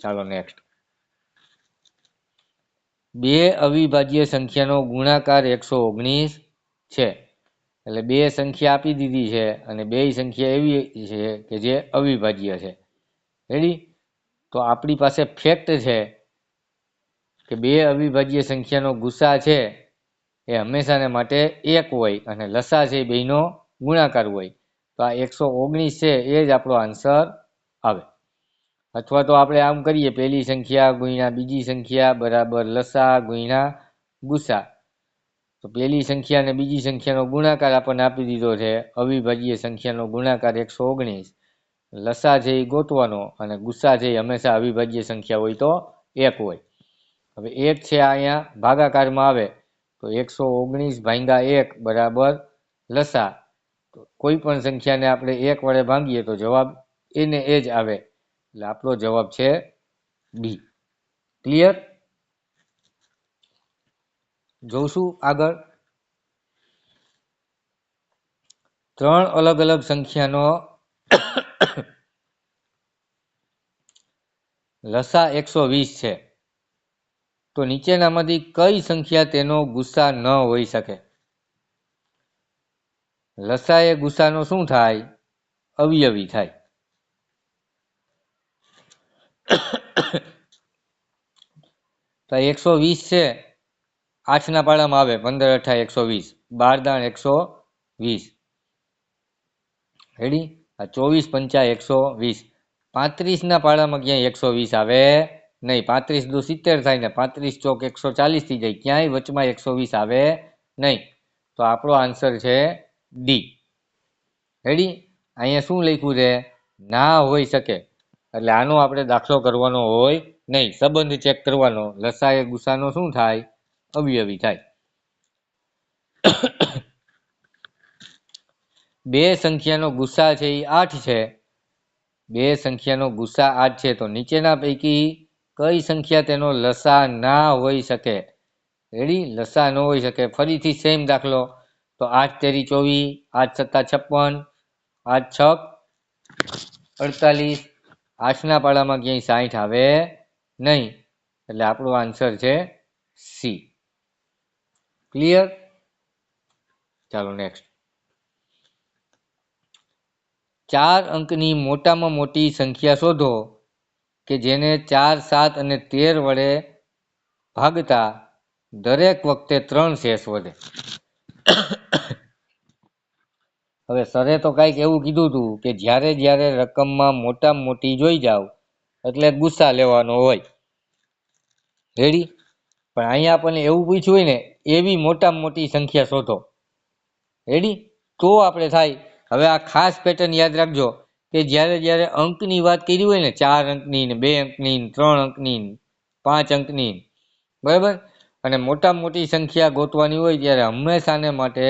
[SPEAKER 1] ચાલો નેક્સ્ટ. બે અવિભાજ્ય સંખ્યાનો ગુણાકાર 119 છે. એટલે બે સંખ્યા આપી દીધી છે અને બે સંખ્યા એવી છે કે જે અવિભાજ્ય છે. રેડી? તો આપણી પાસે ફેક્ટ છે કે બે અવિભાજ્ય સંખ્યાનો ગુસા છે એ હંમેશાને માટે 1 હોય અને લસા છે બેનો ગુણાકાર હોય. તો આ 119 છે એ જ આપણો આન્સર આવે. અથવા તો આપણે આમ કરીએ, પહેલી સંખ્યા ગુણ્યા બીજી સંખ્યા બરાબર લસા ગુણ્યા ગુસા. તો પહેલી સંખ્યા અને બીજી સંખ્યાનો ગુણાકાર આપણને આપી દીધો છે અવિભાજ્ય સંખ્યાનો ગુણાકાર 119. લસા છે એ ગોતવાનો અને ગુસા છે એ હંમેશા અવિભાજ્ય સંખ્યા હોય તો 1 હોય. હવે 1 છે અહીંયા ભાગાકારમાં આવે તો 119 ભાગ્યા 1 બરાબર લસા. તો કોઈ પણ સંખ્યાને આપણે 1 વડે ભાંગીએ તો જવાબ એને એ જ આવે. એટલે આપણો જવાબ છે બી. ક્લિયર? જોશું આગળ. 3 અલગ અલગ સંખ્યાનો લસા 120 છે. તો નીચેનામાંથી કઈ સંખ્યા તેનો ગુસા ન હોઈ શકે? લસા એ ગુસાનો શું થાય? અવયવી થાય. તો 120 છે, 8ના પાડામાં આવે 15 × 8 120, 12 દાણ 120. રેડી? આ 24 × 5 120. 35ના પાડામાં ક્યાંય 120 આવે નહીં. 35 દુ 70 થાય ને 35 ચોક 140 થઈ જાય. ક્યાંય વચમાં 120 આવે નહીં. તો આપણો આન્સર છે ડી. રેડી? અહીંયા શું લખ્યું છે? ના હોઈ શકે. એટલે આનો આપણે દાખલો કરવાનો હોય નહીં. સંબંધ ચેક કરવાનો. લસા એ ગુસાનો શું થાય? અવયવી થાય. બે સંખ્યાનો ગુસા છે એ 8 છે. બે સંખ્યાનો ગુસા 8 છે. તો નીચેના પૈકી કઈ સંખ્યા તેનો લસા ના હોઈ શકે? રેડી? લસા ન હોઈ શકે. ફરીથી સેમ દાખલો. તો 8 તેરી 24, 8 સત્તા 56, 8 છક 48, 8ના પાડામાં ક્યાંય 60 આવે નહીં. એટલે આપણો આન્સર છે સી. ક્લિયર? ચાલો નેક્સ્ટ. 4 અંકની મોટામાં મોટી સંખ્યા શોધો કે જેને 4, 7 અને 13 વડે ભાગતા દરેક વખતે 3 શેષ વધે. હવે સરે તો કંઈક એવું કીધું હતું કે જ્યારે જ્યારે રકમમાં મોટામાં મોટી જોઈ જાવ એટલે ગુસ્સા લેવાનો હોય. રેડી? પણ અહીંયા આપણને એવું પૂછ્યું હોય ને, એવી મોટામાં મોટી સંખ્યા શોધો. રેડી? તો આપણે થાય. હવે આ ખાસ પેટર્ન યાદ રાખજો કે જ્યારે જ્યારે અંકની વાત કરી હોય ને, 4 અંકની ને 2 અંકની ને 3 અંકની 5 અંકની, બરાબર, અને મોટામાં મોટી સંખ્યા ગોતવાની હોય ત્યારે હંમેશાને માટે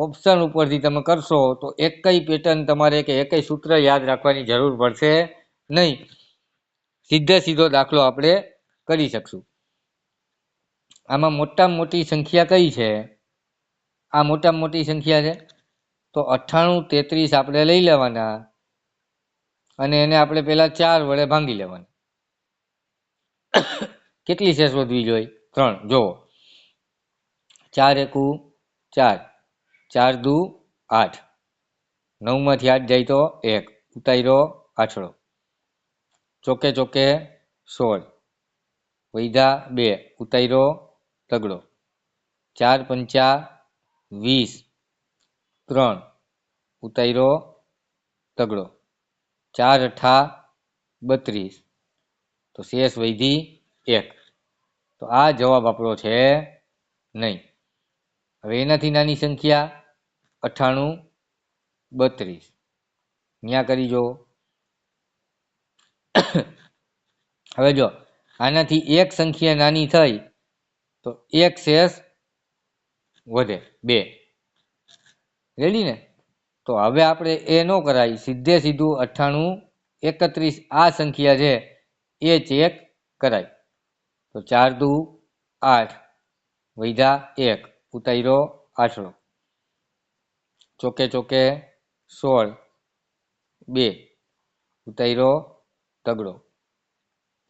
[SPEAKER 1] ઓપ્શન ઉપરથી તમે કરશો તો એકય પેટર્ન તમારે કે એકય સૂત્ર યાદ રાખવાની જરૂર પડશે નહીં. સીધો દાખલો આપણે કરી શકશું. આમાં મોટામાં મોટી સંખ્યા કઈ છે? આ મોટામાં મોટી સંખ્યા છે. તો 98, 33 આપણે લઈ લેવાના અને એને આપણે પહેલા 4 વડે ભાંગી લેવાના. કેટલી શેષ વધવી જોઈએ? 3. જુઓ, 4 એકુ 4, 4 દુ 8, 9માંથી 8 જાય તો 1, ઉતાર્યો આછડો, ચોકે ચોકે 16, વૈધા 2, ઉતાર્યો તગડો, 4 પંચા 20, 3, ઉતાર્યો તગડો, 4 અઠા 32, તો શેષ વૈધી 1. તો આ જવાબ આપણો છે નહીં. હવે એનાથી નાની સંખ્યા 98, 32, ત્યાં કરી જો. હવે જો આનાથી એક સંખ્યા નાની થઈ તો એક શેષ વધે 2. રેડી ને? તો હવે આપણે એ ન કરાય, સીધું 98, 31 આ સંખ્યા છે એ ચેક કરાય. તો 4 દુ 8, વૈધા 1, ઉતાર્યો આઠડો, ચોકે ચોકે 16, 2, ઉતાર્યો તગડો,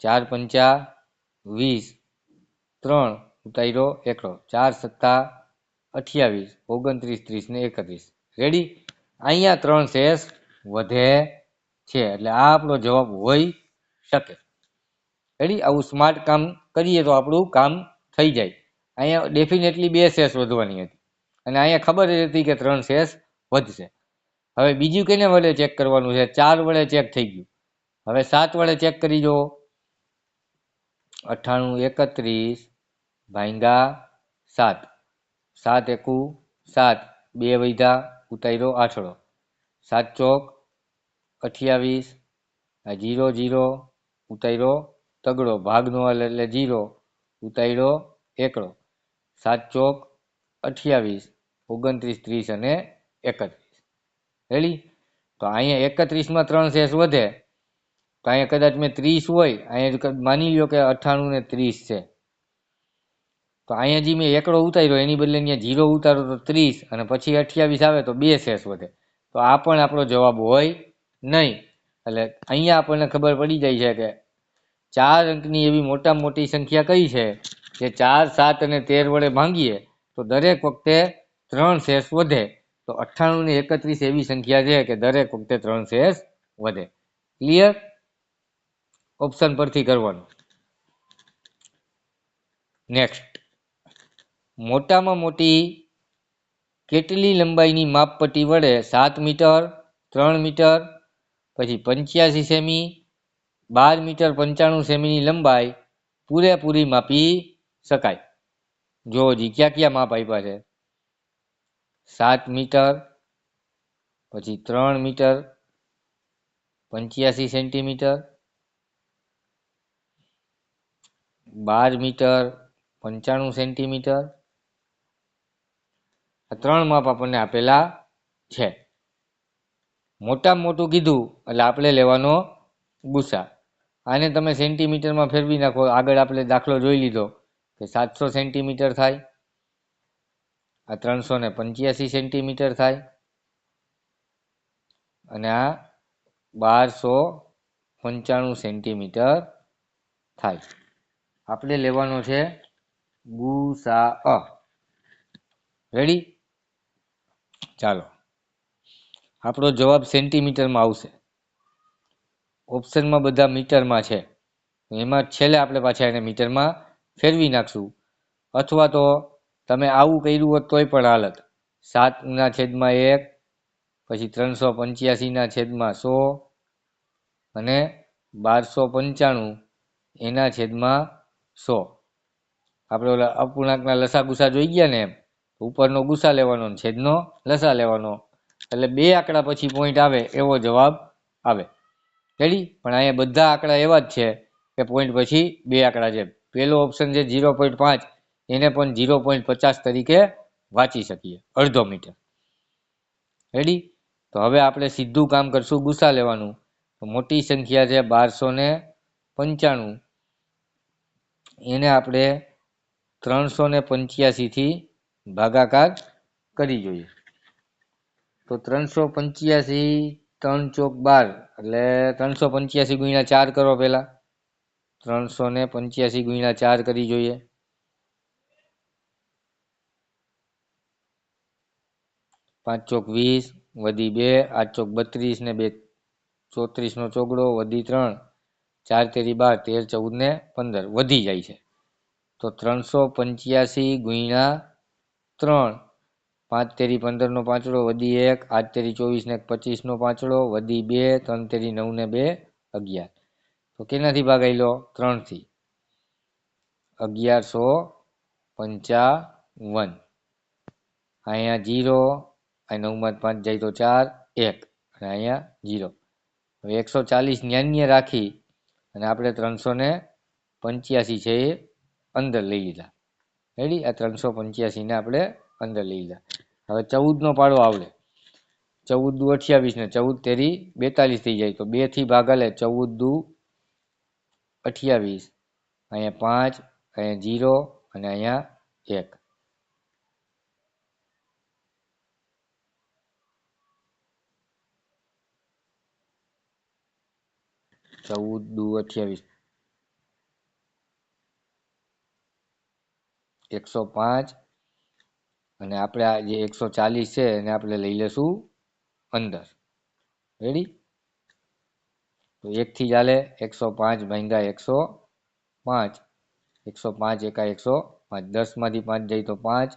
[SPEAKER 1] 4 પંચા 20, 3, ઉતાર્યો એકડો, 4 સત્તા 28, 29, 30 ને 31. રેડી? અહીંયા 3 શેષ વધે છે, એટલે આ આપણો જવાબ હોઈ શકે. રેડી? આવું સ્માર્ટ કામ કરીએ તો આપણું કામ થઈ જાય. અહીંયા ડેફિનેટલી 2 શેષ વધવાની હતી અને અહીંયા ખબર જ હતી કે 3 શેષ વધશે. હવે બીજું કેને વડે ચેક કરવાનું છે? 4 વડે ચેક થઈ ગયું. હવે 7 વડે ચેક કરી જો. 98, 31 ભાંગા 7, 7 એકુ 7, 2 વૈધા, ઉતાર્યો આઠડો, 7 ચોક 28, 0 0, ઉતાર્યો તગડો, ભાગનો હાલ એટલે 0, ઉતાર્યો એકડો, 7 ચોક 28, 29, 30 અને 31. રેડી? તો અહીંયા 31માં 3 શેષ વધે, તો અહીંયા કદાચ મેં 30 હોય, અહીંયા માની લ્યો કે 98 ને 30 છે, તો અહીંયા જે મેં એકડો ઉતાર્યો એની બદલે અહીંયા 0 ઉતારો તો 30 અને પછી 28 આવે તો 2 શેષ વધે. તો આ પણ આપણો જવાબ હોય નહીં. એટલે અહીંયા આપણને ખબર પડી જાય છે કે 4 અંકની એવી મોટામાં મોટી સંખ્યા કઈ છે જે 4, 7 અને 13 વડે ભાંગીએ તો દરેક વખતે 3 શેષ વધે. તો 98 ને 31 એવી સંખ્યા છે કે દરેક વખતે 3 શેષ વધે. ક્લિયર? ઓપ્શન પરથી કરવાનું. નેક્સ્ટ, મોટામાં મોટી કેટલી લંબાઈની માપપટ્ટી વડે 7 મીટર, 3 મીટર, પછી 85 સેમી, 12 મીટર 95 સેમીની લંબાઈ પૂરેપૂરી માપી શકાય? જો જી ક્યાં ક્યાં માપ આપ્યા છે? 7 મીટર, પછી 3 મીટર 85 સેન્ટીમીટર, 12 મીટર 95 સેન્ટીમીટર. આ 3 માપ આપણને આપેલા છે. મોટામાં મોટું કીધું એટલે આપણે લેવાનો ગુસા. આને તમે સેન્ટીમીટરમાં ફેરવી નાખો. આગળ આપણે દાખલો જોઈ લીધો કે 700 સેન્ટીમીટર થાય, આ 385 સેન્ટીમીટર થાય અને આ 1295 સેન્ટીમીટર થાય. આપણે લેવાનો છે ગુસા. રેડી? ચાલો, આપણો જવાબ સેન્ટીમીટરમાં આવશે. ઓપ્શનમાં બધા મીટરમાં છે, એમાં છેલ્લે આપણે પાછા એને મીટરમાં ફેરવી નાખશું. અથવા તો તમે આવું કર્યું હોત તોય પણ હાલત. 7/1, પછી 385/100 અને 1295/100. આપણે ઓલા અપૂર્ણાંકના લસા ગુસા જોઈ ગયા ને એમ, ઉપરનો ગુસા લેવાનો, છેદનો લસા લેવાનો, એટલે 2 આંકડા પછી પોઈન્ટ આવે એવો જવાબ આવે. રેડી? પણ અહીંયા બધા આંકડા એવા જ છે કે પોઈન્ટ પછી 2 આંકડા છે. પહેલો ઓપ્શન છે 0.5, એને પણ 0.50 તરીકે વાંચી શકીએ, અડધો મીટર. રેડી? તો હવે આપણે સીધું કામ કરશું ગુસા લેવાનું. તો મોટી સંખ્યા છે 1295, એને આપણે 385 થી ભાગાકાર કરી જોઈએ. તો 385 3 ચોક 12, એટલે 385 ગુણ્યા 4 કરો. પહેલા 385 ગુણ્યા 4 કરી જોઈએ. 5 ચોક 20, વધી 2, 8 ચોક 32 ને 2 34 નો ચોગડો, વધી 3, 4 તેરી 12, 13 14 ને 15 વધી જાય છે. તો 385 ગુણ્યા 3, 5 તેરી 15 નો પાંચડો, વધી 1, 8 તેરી 24 ને 25 નો પાંચડો, વધી 2, 3 તેરી 9 ને 2 11. તો કેનાથી ભાગાઈ લો? 3 થી. 1155. અહીંયા 0, આ 9 માં 5 જાય તો 4, 1 અને અહીંયા 0. હવે 140 ન્યાન્ય રાખી અને આપણે 385 છે એ અંદર લઈ લીધા. રેડી? આ 385 ને આપણે અંદર લઈ લીધા. હવે 14 નો પાડો આવડે. 14 દુ 28 ને 14 તેરી 42 થઈ જાય. તો 2 થી ભાગાલે 14 દુ 28, અહીંયા 5, અહીંયા 0 અને અહીંયા 1. ચૌદ દુ 28, 105 અને આપણે આ જે 140 છે એને આપણે લઈ લેશું અંદર. રેડી? તો 1 થી ચાલે 105 ભાગ્યા 105, 105 એકા 105, 10 માંથી 5 જાય તો 5,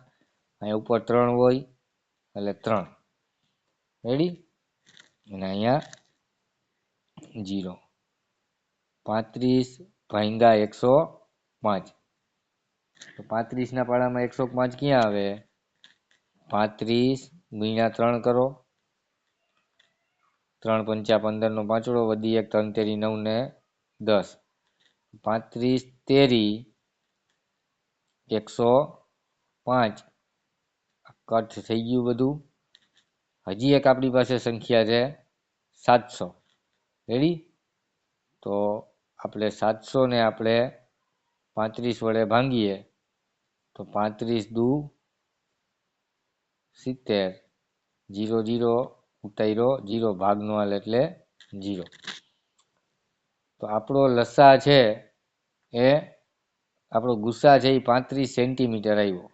[SPEAKER 1] અહીંયા ઉપર 3 હોય એટલે 3. રેડી? અને અહીંયા 0. 35 ભાગ્યા 105. તો 35 ના પાડામાં 105 ક્યાં આવે? 35 ગુણ્યા 3 કરો, 3 પંચા 15 નો પાંચડો, વધી 1 3 તેરી 9 ને 10. 35 તેરી 105. કટ થઈ ગયું બધું. હજી એક આપણી પાસે સંખ્યા છે 700. રેડી? તો આપણે 700 ને આપણે 35 વડે ભાંગીએ તો 35 દુ 70, 0 0 ઉતાર્યો 0, ભાગનો હાલ એટલે 0. તો આપણો લસા છે એ આપણો ગુસ્સા છે એ 35 સેન્ટીમીટર આવ્યો.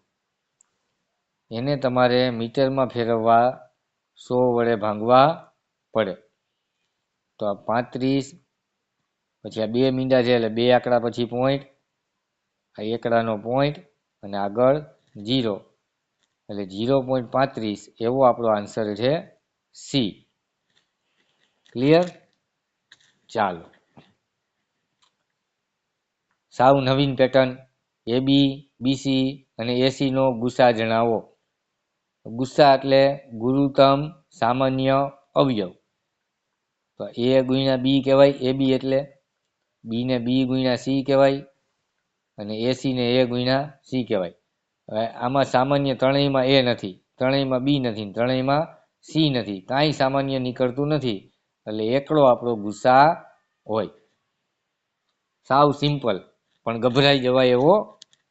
[SPEAKER 1] એને તમારે મીટરમાં ફેરવવા 100 વડે ભાંગવા પડે. તો આ 35 પછી આ 2 મીંડા છે એટલે 2 આંકડા પછી પોઈન્ટ, આ એકડાનો પોઈન્ટ અને આગળ 0 એટલે 0.35 એવો આપણો આન્સર છે સી. ક્લિયર? ચાલો, સાવ નવીન પેટર્ન. AB, BC અને AC નો ગુસા જણાવો. ગુસ્સા એટલે ગુરુત્તમ સામાન્ય અવયવ. તો A ગુણ્યા B કહેવાય AB એટલે, B ને B ગુણ્યા C કહેવાય અને AC ને A ગુણ્યા C કહેવાય. હવે આમાં સામાન્ય ત્રણેયમાં A નથી, ત્રણેયમાં B નથી, ત્રણેયમાં C નથી, કાંઈ સામાન્ય નીકળતું નથી એટલે એકડો આપણો ગુસ્સા હોય. સાવ સિમ્પલ પણ ગભરાઈ જવાય એવો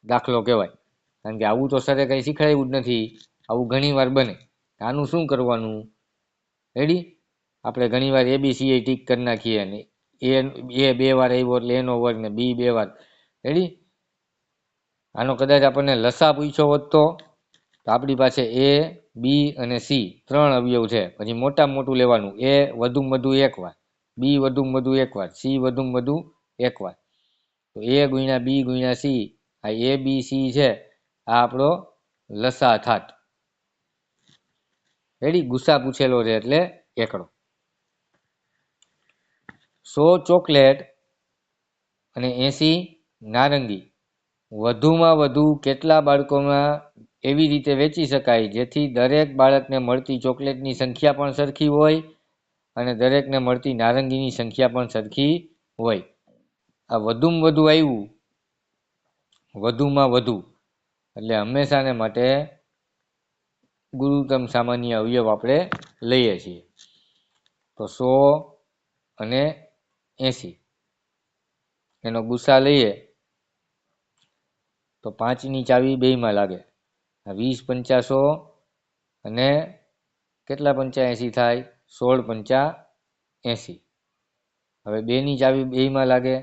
[SPEAKER 1] દાખલો કહેવાય. કારણ કે આવું તો સરે કંઈ શીખવાડ્યું જ નથી. આવું ઘણી વાર બને. આનું શું કરવાનું? રેડી? આપણે ઘણી વાર ABCA ટીક કરી નાખીએ અને A 2 વાર આવ્યો એટલે એનો વર્ગ ને B 2 વાર. રેડી? આનો કદાચ આપણને લસા પૂછ્યો હોત તો આપણી પાસે A, B અને C 3 અવયવ છે. પછી મોટામાં મોટું લેવાનું, A વધુમાં વધુ 1 વાર, B વધુમાં વધુ 1 વાર, C વધુમાં વધુ 1 વાર. તો A ગુણ્યા B ગુણ્યા C, આ ABC છે, આ આપણો લસા થાત. રેડી? ગુસ્સા પૂછેલો છે એટલે એકડો. 100 ચોકલેટ અને 80 નારંગી વધુમાં વધુ કેટલા બાળકોમાં એવી રીતે વેચી શકાય જેથી દરેક બાળકને મળતી ચોકલેટની સંખ્યા પણ સરખી હોય અને દરેકને મળતી નારંગીની સંખ્યા પણ સરખી હોય. આ વધુમાં વધુ આવ્યું, વધુમાં વધુ એટલે હંમેશાને માટે ગુરુત્તમ સામાન્ય અવયવ આપણે લઈએ છીએ. તો 100 અને 80 એનો ગુસ્સા લઈએ તો 5ની ચાવી 2માં લાગે. 20 પંચા 100 અને કેટલા પંચા 80 થાય? 16 પંચા 80. હવે 2ની ચાવી 2માં લાગે.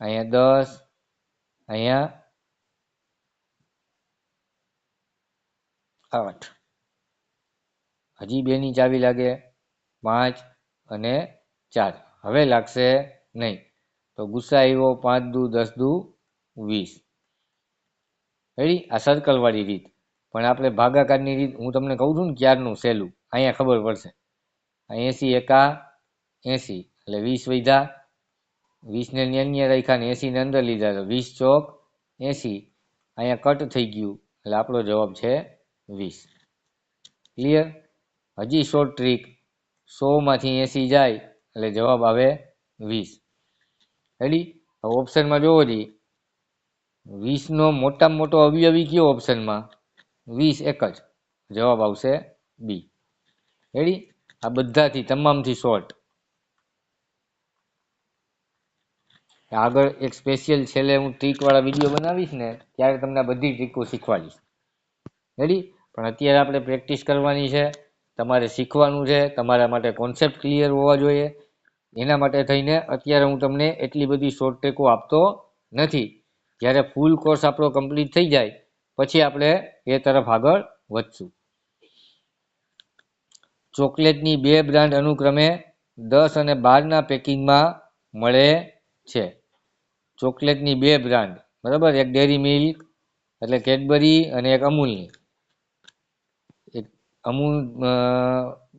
[SPEAKER 1] અહીંયા 10, અહીંયા 8. હજી 2ની ચાવી લાગે 5 અને 4. હવે લાગશે નહીં. તો ગુસ્સા આવ્યો 5 દુ 10 દુ 20. રેડી? આ સર્કલ વાળી રીત. પણ આપણે ભાગાકારની રીત હું તમને કહું છું ને ક્યારનું સહેલું, અહીંયા ખબર પડશે. 80 એકા 80 એટલે 20 વધ્યા, 20 ને અન્ય રાખ્યા ને 80 ને અંદર લીધા તો 20 ચોક 80. અહીંયા કટ થઈ ગયું એટલે આપણો જવાબ છે 20. ક્લિયર? હજી શોર્ટ ટ્રીક, 100 માંથી 80 જાય એટલે જવાબ આવે 20. રેડી? હવે ઓપ્શનમાં જોવો જી, 20 નો મોટામાં મોટો અવયવી કયો ઓપ્શનમાં? 20 એક જ. જવાબ આવશે બી. રેડી? આ બધાથી તમામથી શોર્ટ. આગળ એક સ્પેશિયલ છેલ્લે હું ટ્રીકવાળા વિડીયો બનાવીશ ને ત્યારે તમને બધી ટ્રીકો શીખવાડીશ. રેડી? પણ અત્યારે આપણે પ્રેક્ટિસ કરવાની છે, તમારે શીખવાનું છે, તમારા માટે કોન્સેપ્ટ ક્લિયર હોવા જોઈએ. એના માટે થઈને અત્યારે હું તમને એટલી બધી શોર્ટ ટ્રીકો આપતો નથી. જ્યારે ફૂલ કોર્સ આપણો કમ્પ્લીટ થઈ જાય પછી આપણે એ તરફ આગળ વધશું. ચોકલેટની 2 બ્રાન્ડ અનુક્રમે 10 અને 12ના પેકિંગમાં મળે છે. ચોકલેટની 2 બ્રાન્ડ, બરાબર, એક ડેરી મિલ્ક એટલે કેડબરી અને એક અમૂલની. એક અમૂલ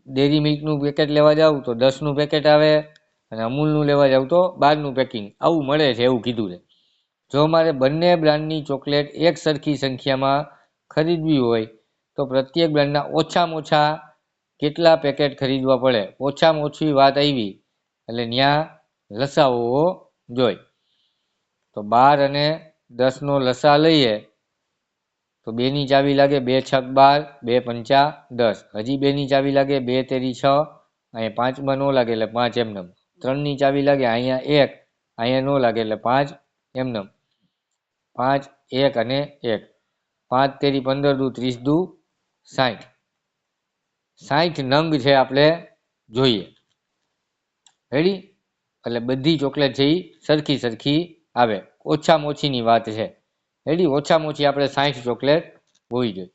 [SPEAKER 1] ડેરી મિલ્કનું પેકેટ લેવા જાવ તો 10નું પેકેટ આવે અને અમૂલનું લેવા જાવ તો 12નું પેકિંગ આવું મળે છે એવું કીધું છે. જો મારે બંને બ્રાન્ડની ચોકલેટ એક સરખી સંખ્યામાં ખરીદવી હોય તો પ્રત્યેક બ્રાન્ડના ઓછામાં ઓછા કેટલા પેકેટ ખરીદવા પડે? ઓછામાં ઓછી વાત આવી એટલે ત્યાં લસા હોવો જોઈએ. તો 12 અને 10નો લસા લઈએ તો 2ની ચાવી લાગે 2 છક 12, 2 પંચા 10. હજી 2ની ચાવી લાગે 2 તેરી 6, અહીંયા 5માં ન લાગે એટલે 5 એમનેમ. 3ની ચાવી લાગે અહીંયા 1, અહીંયા ન લાગે એટલે 5 એમનેમ. 5, 1 અને 1. 5 તેરી 15 દુ 30 દુ 60. 60 નંગ છે આપણે જોઈએ. રેડી? એટલે બધી ચોકલેટ છે એ સરખી આવે. ઓછામાં ઓછીની વાત છે. રેડી? ઓછામાં ઓછી આપણે 60 ચોકલેટ હોવી જોઈએ.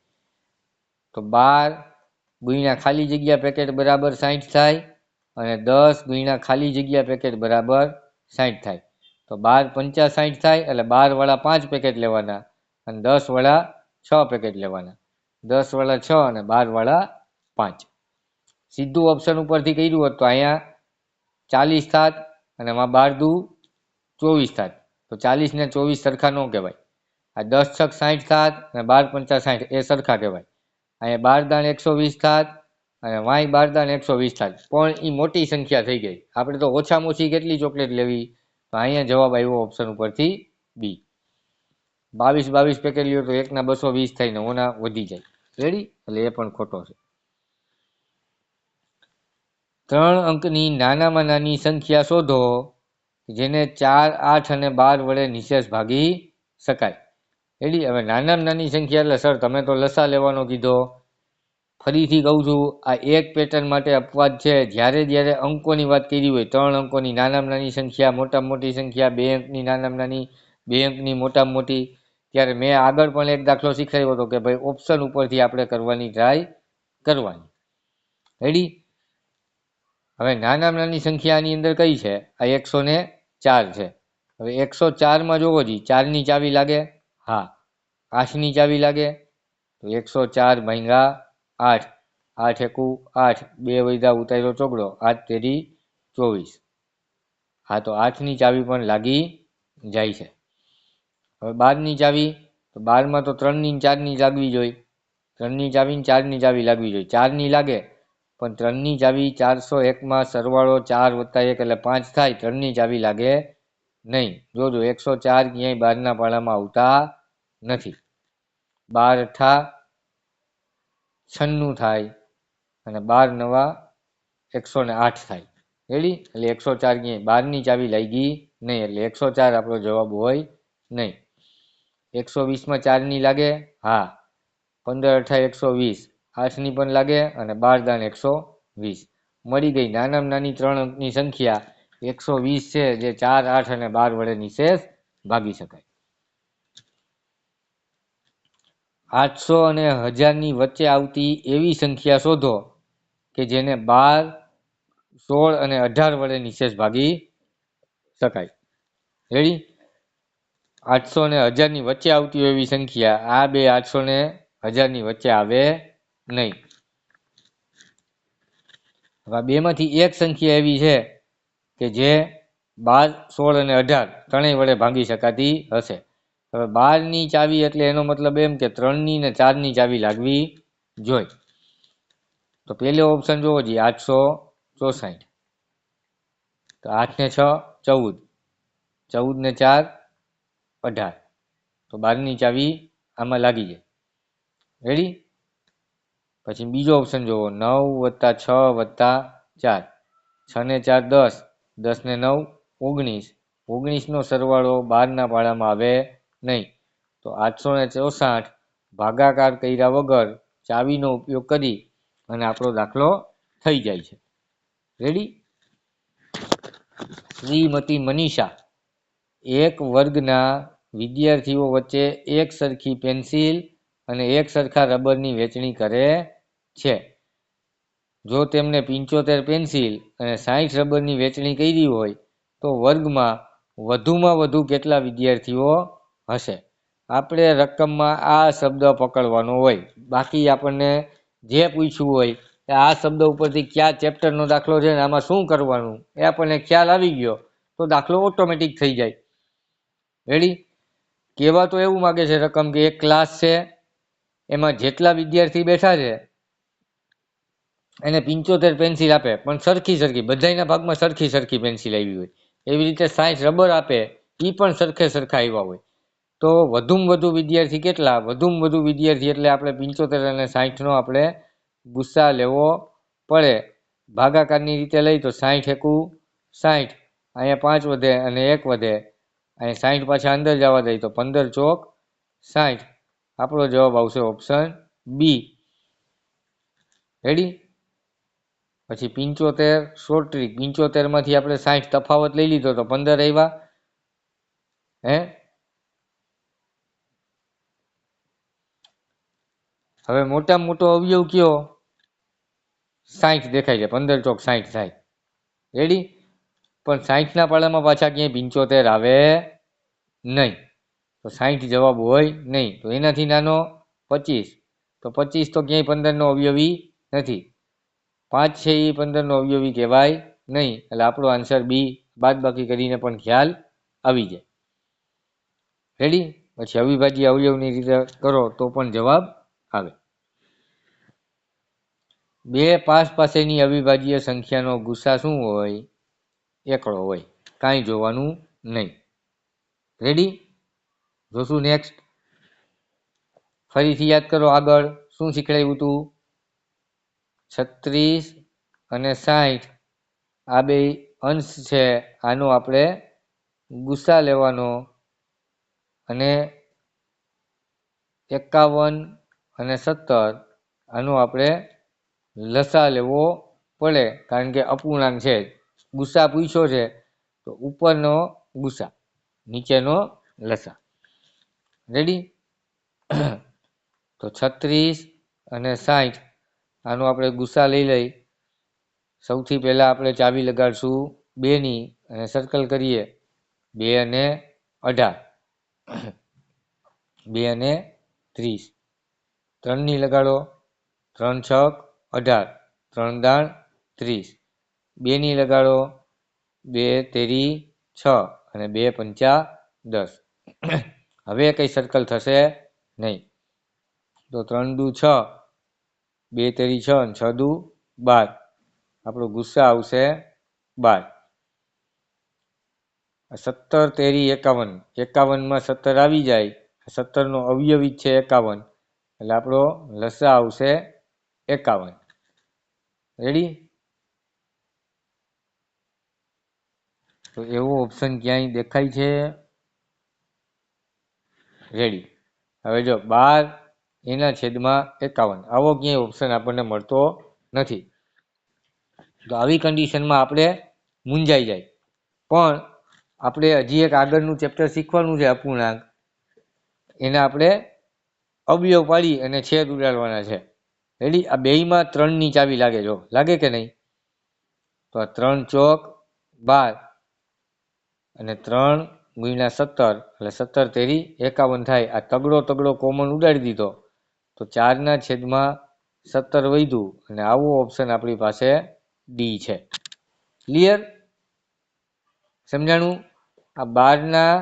[SPEAKER 1] તો 12 ગુણ્યા ખાલી જગ્યા પેકેટ બરાબર 60 થાય અને 10 ગુણ્યા ખાલી જગ્યા પેકેટ બરાબર 60 થાય. તો 12 પંચા 60 થાય એટલે 12 વાળા 5 પેકેટ લેવાના અને 10 વાળા 6 પેકેટ લેવાના. 10 વાળા 6 અને 12 વાળા 5. સીધું ઓપ્શન ઉપરથી કર્યું હોત તો અહીંયા 40 થાત અને એમાં 12 દુ 24 થાત. તો 40 ને 24 સરખા ન કહેવાય. આ 10 છક 60 થાત અને 12 પંચા 60 એ સરખા કહેવાય. અહીંયા 12 દાણ 120 થાત અને વાય 12 દાણ 120 થાત. પણ એ મોટી સંખ્યા થઈ ગઈ. આપણે તો ઓછામાં ઓછી કેટલી ચોકલેટ લેવી? તો અહીંયા જવાબ આવ્યો ઓપ્શન ઉપરથી બી. 22 પેકેટ લ્યો તો એકના 220 થાય ને ઓના વધી જાય. રેડી? એટલે એ પણ ખોટો છે. 3 અંકની નાનામાં નાની સંખ્યા શોધો જેને 4, 8 અને 12 વડે નિશેષ ભાગી શકાય. રેડી? હવે નાનામાં નાની સંખ્યા એટલે સર તમે તો લસા લેવાનો કીધો. ફરીથી કહું છું, આ એક પેટર્ન માટે અપવાદ છે. જ્યારે અંકોની વાત કરી હોય, 3 અંકોની નાનામાં નાની સંખ્યા, મોટામાં મોટી સંખ્યા, 2 અંકની નાનામાં નાની, 2 અંકની મોટામાં મોટી, ત્યારે મેં આગળ પણ એક દાખલો શીખવાડ્યો હતો કે ભાઈ ઓપ્શન ઉપરથી આપણે કરવાની ટ્રાય કરવાની. રેડી? હવે નાનામાં નાની સંખ્યાની અંદર કઈ છે? આ 104 છે. હવે 104માં જોવો જી 4ની ચાવી લાગે? હા. 8ની ચાવી લાગે? તો 104 ભાંગ્યા 8. 8 એકુ 8, 2 વૈધા ઉતાર્યો ચોગડો, 8 તેરી 24. હા, તો 8ની ચાવી પણ લાગી જાય છે. હવે 12ની ચાવી, તો 12માં તો 3ની 4ની લાગવી જોઈએ. 3ની ચાવી 4ની ચાવી લાગવી જોઈએ. 4ની લાગે પણ 3ની ચાવી 401માં સરવાળો 4 વત્તા 1 એટલે 5 થાય. 3ની ચાવી લાગે નહીં. જોજો 104 ક્યાંય 12ના પાડામાં આવતા નથી. 12 અઠા 96 થાય અને 12 નવા 108 થાય. રેડી? એટલે 104 ક્યાંય 12ની ચાવી લાગી નહીં એટલે 104 આપણો જવાબ હોય નહીં. 120માં 4ની લાગે? હા. 15 અઠા 120. 8ની પણ લાગે અને 12 દાણ 120. મળી ગઈ નાનામાં નાની 3 અંકની સંખ્યા 120 છે, જે 4, 8 અને 12 વડે નિશેષ ભાગી શકાય. 800 અને 1000ની વચ્ચે આવતી એવી સંખ્યા શોધો કે જેને 12, 16 અને 18 વડે નિશેષ ભાગી શકાય. રેડી? 800 અને 1000ની વચ્ચે આવતી હોય એવી સંખ્યા, આ બે 800 ને 1000ની વચ્ચે આવે નહીં. હવે બેમાંથી એક સંખ્યા એવી છે કે જે 12, 16 અને 18 ત્રણેય વડે ભાગી શકાતી હશે. હવે 12ની ચાવી એટલે એનો મતલબ એમ કે 3ની ને 4ની ચાવી લાગવી જોઈએ. તો પહેલો ઓપ્શન જોવો જી 864. તો 8 ને 6 14, 14 ને 4 18. તો 12ની ચાવી આમાં લાગી જાય. રેડી? પછી બીજો ઓપ્શન જોવો 9 + 6 + 4. 6 ને 4 10, 10 ને 9 19, 19નો સરવાળો 12ના પાડામાં આવે નહીં. તો 864 ભાગાકાર કર્યા વગર ચાવીનો ઉપયોગ કરી અને આપણો દાખલો થઈ જાય છે. રેડી? શ્રીમતી મનીષા એક વર્ગના વિદ્યાર્થીઓ વચ્ચે એક સરખી પેન્સિલ અને એક સરખા રબરની વેચણી કરે છે. જો તેમને 75 પેન્સિલ અને 60 રબરની વેચણી કરી હોય તો વર્ગમાં વધુમાં વધુ કેટલા વિદ્યાર્થીઓ હશે? આપણે રકમમાં આ શબ્દ પકડવાનો હોય. બાકી આપણને જે પૂછ્યું હોય કે આ શબ્દ ઉપરથી કયા ચેપ્ટરનો દાખલો છે ને આમાં શું કરવાનું એ આપણને ખ્યાલ આવી ગયો તો દાખલો ઓટોમેટિક થઈ જાય. રેડી? કહેવા તો એવું માગે છે રકમ કે એક ક્લાસ છે, એમાં જેટલા વિદ્યાર્થી બેઠા છે એને 75 પેન્સિલ આપે, પણ સરખી બધાના ભાગમાં સરખી પેન્સિલ આવી હોય. એવી રીતે 60 રબર આપે, એ પણ સરખા આવ્યા હોય. તો વધુમાં વધુ વિદ્યાર્થી કેટલા? વધુમાં વધુ વિદ્યાર્થી એટલે આપણે 75 અને 60નો આપણે ગુસ્સા લેવો પડે. ભાગાકારની રીતે લઈ તો 60 એકુ 60, અહીંયા 5 વધે અને 1 વધે, અહીંયા 60 પાછા અંદર જવા દઈ તો 15 ચોક 60. આપણો જવાબ આવશે ઓપ્શન બી. રેડી? પછી 75 શોર્ટ ટ્રીક, 75માંથી આપણે 60 તફાવત લઈ લીધો તો 15 આવ્યા. હે? હવે મોટામાં મોટો અવયવ કયો? 60 દેખાય છે, 15 ચોક 60 થાય. રેડી? પણ 60ના પાડામાં પાછા ક્યાંય 75 આવે નહીં, તો 60 જવાબ હોય નહીં. તો એનાથી નાનો 25, તો 25 તો ક્યાંય 15નો અવયવી નથી. 5 છે એ 15નો અવયવી કહેવાય નહીં, એટલે આપણો આન્સર બી. બાદબાકી કરીને પણ ખ્યાલ આવી જાય. રેડી? પછી અવિભાજ્ય અવયવની રીતે કરો તો પણ જવાબ આવે. 2 5 પાસેની અવિભાજ્ય સંખ્યાનો ગુસ્સા શું હોય? એકડો હોય, કાંઈ જોવાનું નહીં. રેડી? જોશું નેક્સ્ટ. ફરીથી યાદ કરો, આગળ શું શીખડાવ્યું હતું? 36 અને 60 આ બે અંશ છે, આનો આપણે ગુસ્સા લેવાનો, અને 51 અને 17 આનો આપણે લસા લેવો પડે, કારણ કે અપૂર્ણાંક છે. ગુસ્સા પૂછ્યો છે તો ઉપરનો ગુસ્સા, નીચેનો લસા. રેડી? તો 36 અને 60 આનો આપણે ગુસ્સા લઈ. સૌથી પહેલા આપણે ચાવી લગાડશું 2ની અને સર્કલ કરીએ 2 અને 18, 2 અને 30. 3ની લગાડો, 3 6 18, 3 દાણ 30. 2ની લગાડો, 2 તેરી 6 અને 2 પંચા 10. હવે કઈ સર્કલ થશે નહીં. તો 3 દુ 6, 2 તેરી 6 અને 6 દુ 12. આપણો ગુસ્સા આવશે 12. 17 તેરી 51, 51માં 17 આવી જાય, 17નો અવયવી છે 51, એટલે આપણો લસા આવશે 51. રેડી? તો એવો ઓપ્શન ક્યાંય દેખાય છે? રેડી? હવે જો 12 એના છેદમાં 51, આવો ક્યાંય ઓપ્શન આપણને મળતો નથી. તો આવી કન્ડિશનમાં આપણે મૂંઝાઈ જાય. પણ આપણે હજી એક આગળનું ચેપ્ટર શીખવાનું છે અપૂર્ણાંક, એને આપણે અવયવ પાડી અને છેદ ઉડાડવાના છે. રેડી? આ બેયમાં 3ની ચાવી લાગે, જો લાગે કે નહીં? તો આ 3 ચોક 12 અને 3 ગુણ્યા 17 એટલે 17 તેરી 51 થાય. આ તગડો કોમન ઉડાડી દીધો તો 4ના છેદમાં 17 વધ્યું, અને આવો ઓપ્શન આપણી પાસે ડી છે. ક્લિયર? સમજાણું? આ 12ના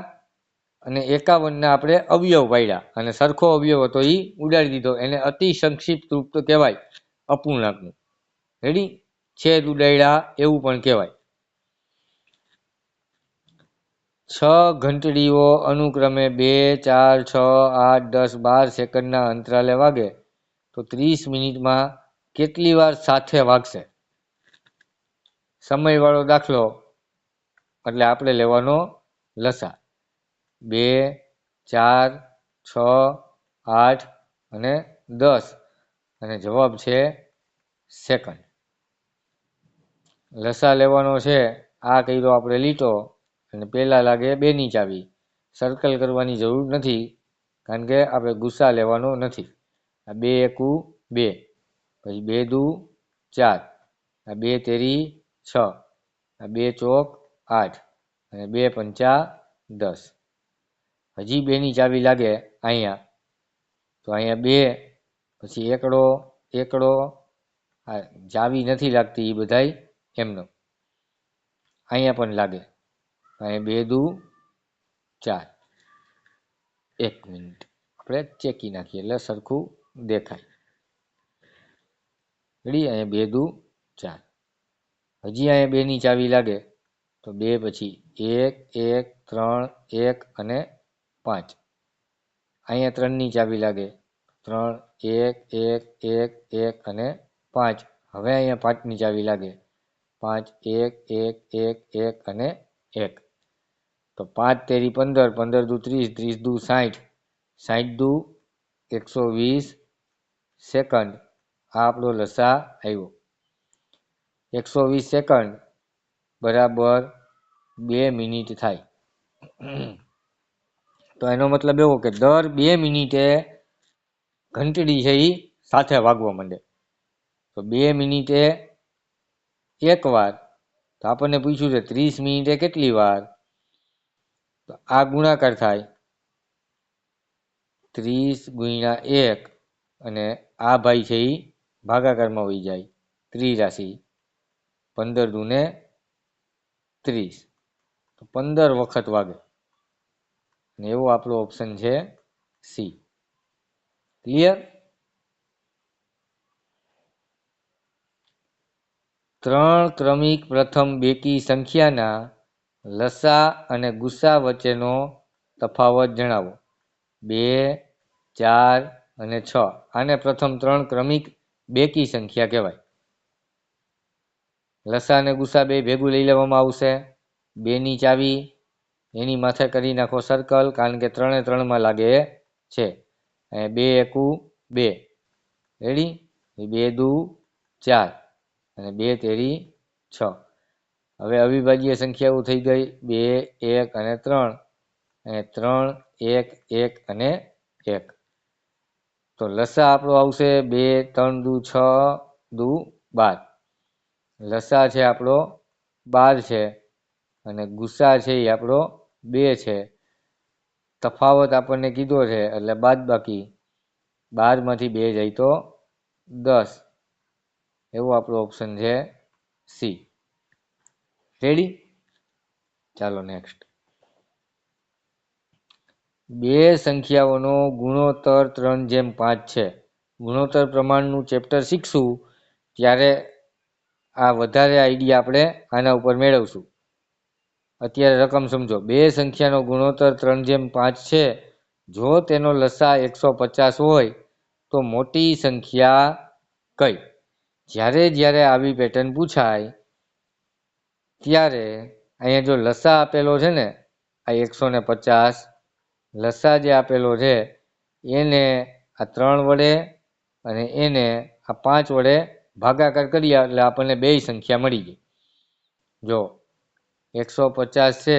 [SPEAKER 1] અને 51ના આપણે અવયવ પાડ્યા, અને સરખો અવયવ હતો એ ઉડાડી દીધો, એને અતિ સંક્ષિપ્ત રૂપ તો કહેવાય અપૂર્ણાંકનું. રેડી? છેદ ઉડાડ્યા એવું પણ કહેવાય. 6 ઘંટડીઓ અનુક્રમે 2 4 6 8 10 12 સેકન્ડના અંતરાલે વાગે તો 30 મિનિટમાં કેટલી વાર સાથે વાગશે? સમયવાળો દાખલો એટલે આપણે લેવાનો લસા 2, 4, 6, 8 અને 10 અને જવાબ છે સેકન્ડ. લસા લેવાનો છે, આ કર્યો આપણે લીટો અને પહેલાં લાગે 2ની ચાવી. સર્કલ કરવાની જરૂર નથી કારણ કે આપણે ગુસ્સા લેવાનો નથી. આ 2 એકુ 2, પછી 2 દુ 4, આ 2 તેરી 6, આ 2 ચોક 8 અને 2 પંચા 10. હજી 2ની ચાવી લાગે અહીંયા, તો અહીંયા 2 પછી એકડો આ ચાવી નથી લાગતી એ બધાય એમનો. અહીંયા પણ લાગે, અહીંયા 2 દુ 4. 1 મિનિટ આપણે ચેકી નાખીએ એટલે સરખું દેખાય. રેડી, અહીંયા 2 દુ 4. હજી અહીંયા 2ની ચાવી લાગે તો 2 પછી 1, 1, 3, 1 અને 5. અહીંયા 3ની ચાવી લાગે 3, 1, 1, 1, 1 અને 5. હવે અહીંયા 5ની ચાવી લાગે 5, 1, 1, 1, 1 અને 1. તો 5 તેરી 15, 15 દુ 30, 30 દુ 60, 60 દુ 120 સેકન્ડ. આ આપણો લસા આવ્યો. 120 સેકન્ડ બરાબર 2 મિનિટ થાય. તો એનો મતલબ એવો કે દર 2 મિનિટે ઘંટડી છે એ સાથે વાગવા માંડે. તો 2 મિનિટે એક વાર. તો આપણને પૂછ્યું છે 30 મિનિટે કેટલી વાર, તો આ ગુણાકાર થાય 30 ગુણ્યા 1 અને આ ભાઈ છે એ ભાગાકારમાં વહી જાય. ત્રિરાશી 15 દુને 30, તો 15 વખત વાગે અને એવો આપણો ઓપ્શન છે સી. ક્લિયર? 3 ક્રમિક પ્રથમ બેકી સંખ્યાના લસા અને ગુસ્સા વચ્ચેનો તફાવત જણાવો. 2, 4 અને 6. આને પ્રથમ 3 ક્રમિક બેકી સંખ્યા કહેવાય. લસા અને ગુસ્સા બે ભેગું લઈ લેવામાં આવશે. 2ની ચાવી એની માથે કરી નાખો સર્કલ, કારણ કે 3 એ 3માં લાગે છે. 2 એકુ 2. રેડી? 2 દુ 4 અને 2 તેરી 6. હવે અવિભાજ્ય સંખ્યાઓ થઈ ગઈ 2, 1 અને 3. અને 3, 1, 1 અને 1. તો લસા આપણો આવશે 2, 3 દુ 6 દુ 12. લસા છે આપણો 12 છે અને ગુસ્સા છે એ આપણો 2 છે. તફાવત આપણને કીધો છે એટલે બાદબાકી 12માંથી 2 જાય તો 10. એવો આપણો ઓપ્શન છે સી. રેડી? ચાલો નેક્સ્ટ. બે સંખ્યાઓનો ગુણોત્તર 3:5 છે. ગુણોત્તર પ્રમાણનું ચેપ્ટર શીખશું ત્યારે આ વધારે આઈડિયા આપણે આના ઉપર મેળવશું. અત્યારે રકમ સમજો. બે સંખ્યાનો ગુણોત્તર 3:5 છે. જો તેનો લસા 150 હોય તો મોટી સંખ્યા કઈ? જ્યારે આવી પેટર્ન પૂછાય ત્યારે અહીંયા જો લસા આપેલો છે ને આ 150, લસા જે આપેલો છે એને આ 3 વડે અને એને આ 5 વડે ભાગાકાર કરીએ એટલે આપણને બે સંખ્યા મળી ગઈ. જો 150 છે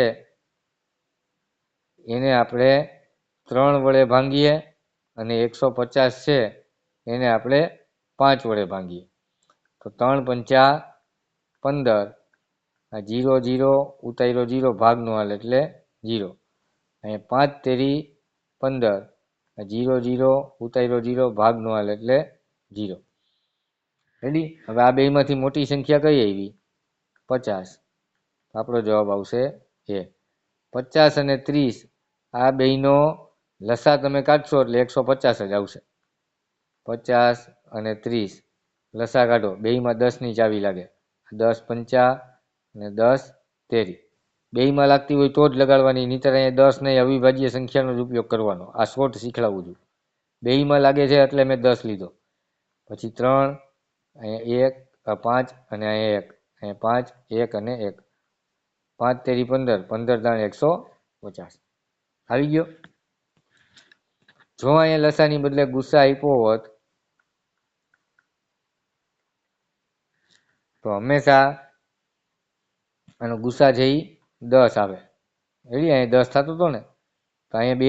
[SPEAKER 1] એને આપણે 3 વડે ભાંગીએ અને 150 છે એને આપણે 5 વડે ભાંગીએ તો 3 પંચા 15. આ 0 0 ઉતાર્યો 0 ભાગનો હાલ એટલે 0. અહીંયા 5 તેરી 15. આ 0 0 ઉતાર્યો 0 ભાગનો હાલ એટલે 0. રેડી? હવે આ બેમાંથી મોટી સંખ્યા કઈ આવી? 50. આપણો જવાબ આવશે એ. 50 અને 30 આ બેનો લસા તમે કાઢશો એટલે 150 જ આવશે. 50 અને 30 લસા કાઢો, બેમાં 10ની ચાવી લાગે. 10 પંચા અને 10 તેરી. બેમાં લાગતી હોય તો જ લગાડવાની, નહીંતર અહીંયા 10 ને અવિભાજ્ય સંખ્યાનો જ ઉપયોગ કરવાનો. આ શોર્ટ શીખડાવું છું. બેમાં લાગે છે એટલે મેં 10 લીધો. પછી 3, અહીંયા 1, 5 અને અહીંયા 1. અહીંયા 5, 1 અને 1. 5 તેરી 15, 15 દાણ 150. 50 આવી ગયો. જો અહીંયા લસાની બદલે ગુસ્સા આપ્યો હોત તો હંમેશા આનો ગુસ્સા છે એ 10 આવે. રેડી, અહીંયા 10 થતો હતો ને, તો અહીંયા બે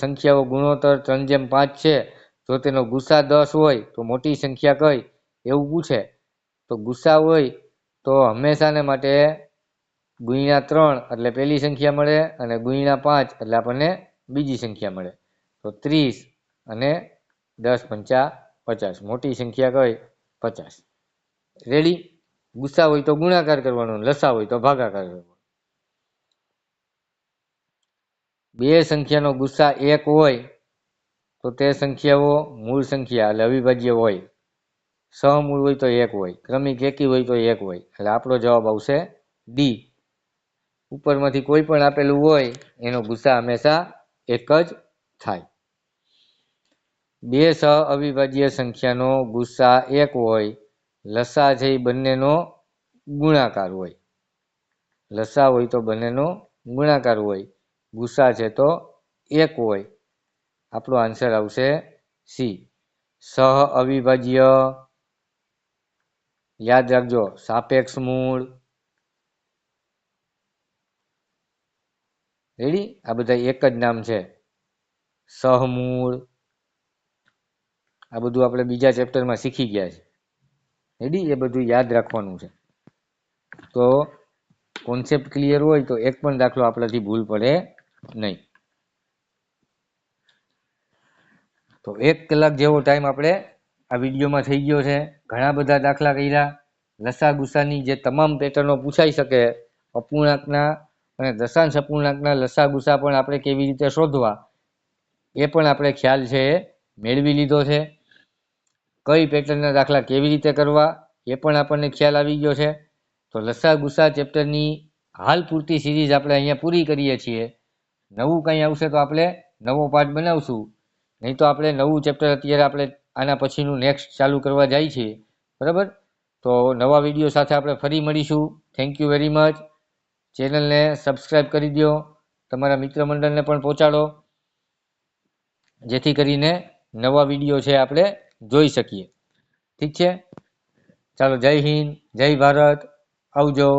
[SPEAKER 1] સંખ્યાઓ ગુણોત્તર 3:5 છે. જો તેનો ગુસ્સા 10 હોય તો મોટી સંખ્યા કઈ એવું પૂછે, તો ગુસ્સા હોય તો હંમેશાને માટે ગુણ્યા 3 એટલે પહેલી સંખ્યા મળે અને ગુણ્યા 5 એટલે આપણને બીજી સંખ્યા મળે. તો 30 અને 10 પંચા 50, મોટી સંખ્યા કઈ 50. રેડી, ગુસ્સા હોય તો ગુણાકાર કરવાનો, લસા હોય તો ભાગાકાર કરવાનો. બે સંખ્યાનો ગુસ્સા 1 હોય તો તે સંખ્યાઓ મૂળ સંખ્યા એટલે અવિભાજ્ય હોય. સહમૂળ હોય તો 1 હોય, ક્રમિક એકી હોય તો 1 હોય. એટલે આપણો જવાબ આવશે ડી. ઉપરમાંથી કોઈ પણ આપેલું હોય એનો ગુસ્સા હંમેશા 1 જ થાય. બે સહ અવિભાજ્ય સંખ્યાનો ગુસ્સા 1 હોય, લસા છે એ બંનેનો ગુણાકાર હોય. લસા હોય તો બંનેનો ગુણાકાર હોય, ગુસ્સા છે તો 1 હોય. આપણો આન્સર આવશે સી. સહ અવિભાજ્ય, યાદ રાખજો, સાપેક્ષ મૂળ. રેડી, આ બધા એક જ નામ છે. સહમૂળ, આ બધું આપણે બીજા ચેપ્ટરમાં શીખી ગયા છે. રેડી, એ બધું યાદ રાખવાનું છે. તો કોન્સેપ્ટ ક્લિયર હોય તો એક પણ દાખલો આપણાથી ભૂલ પડે નહીં. તો 1 કલાક જેવો ટાઈમ આપણે આ વિડીયોમાં થઈ ગયો છે. ઘણા બધા દાખલા કર્યા. લસા ગુસ્સાની જે તમામ પેટર્નો પૂછાઈ શકે, અપૂર્ણાંકના અને દશાંશ અપૂર્ણાંકના લસા ગુસ્સા પણ આપણે કેવી રીતે શોધવા એ પણ આપણે ખ્યાલ છે મેળવી લીધો છે. કઈ પેટર્નના દાખલા કેવી રીતે કરવા એ પણ આપણને ખ્યાલ આવી ગયો છે. તો લસા ગુસ્સા ચેપ્ટરની હાલ પૂરતી સિરીઝ આપણે અહીંયા પૂરી કરીએ છીએ. નવું કંઈ આવશે તો આપણે નવો પાઠ બનાવશું, નહીં તો આપણે નવું ચેપ્ટર અત્યારે આપણે આના પછીનું નેક્સ્ટ ચાલુ કરવા જાય છીએ. બરાબર, તો નવા વિડીયો સાથે આપણે ફરી મળીશું. Thank you very much. ચેનલને સબસ્ક્રાઈબ કરી દો, તમારા મિત્ર મંડળને પણ પહોંચાડો, જેથી કરીને નવા વિડીયો છે આપણે જોઈ શકીએ. ઠીક છે, ચાલો, જય હિન્દ, જય ભારત, આવજો.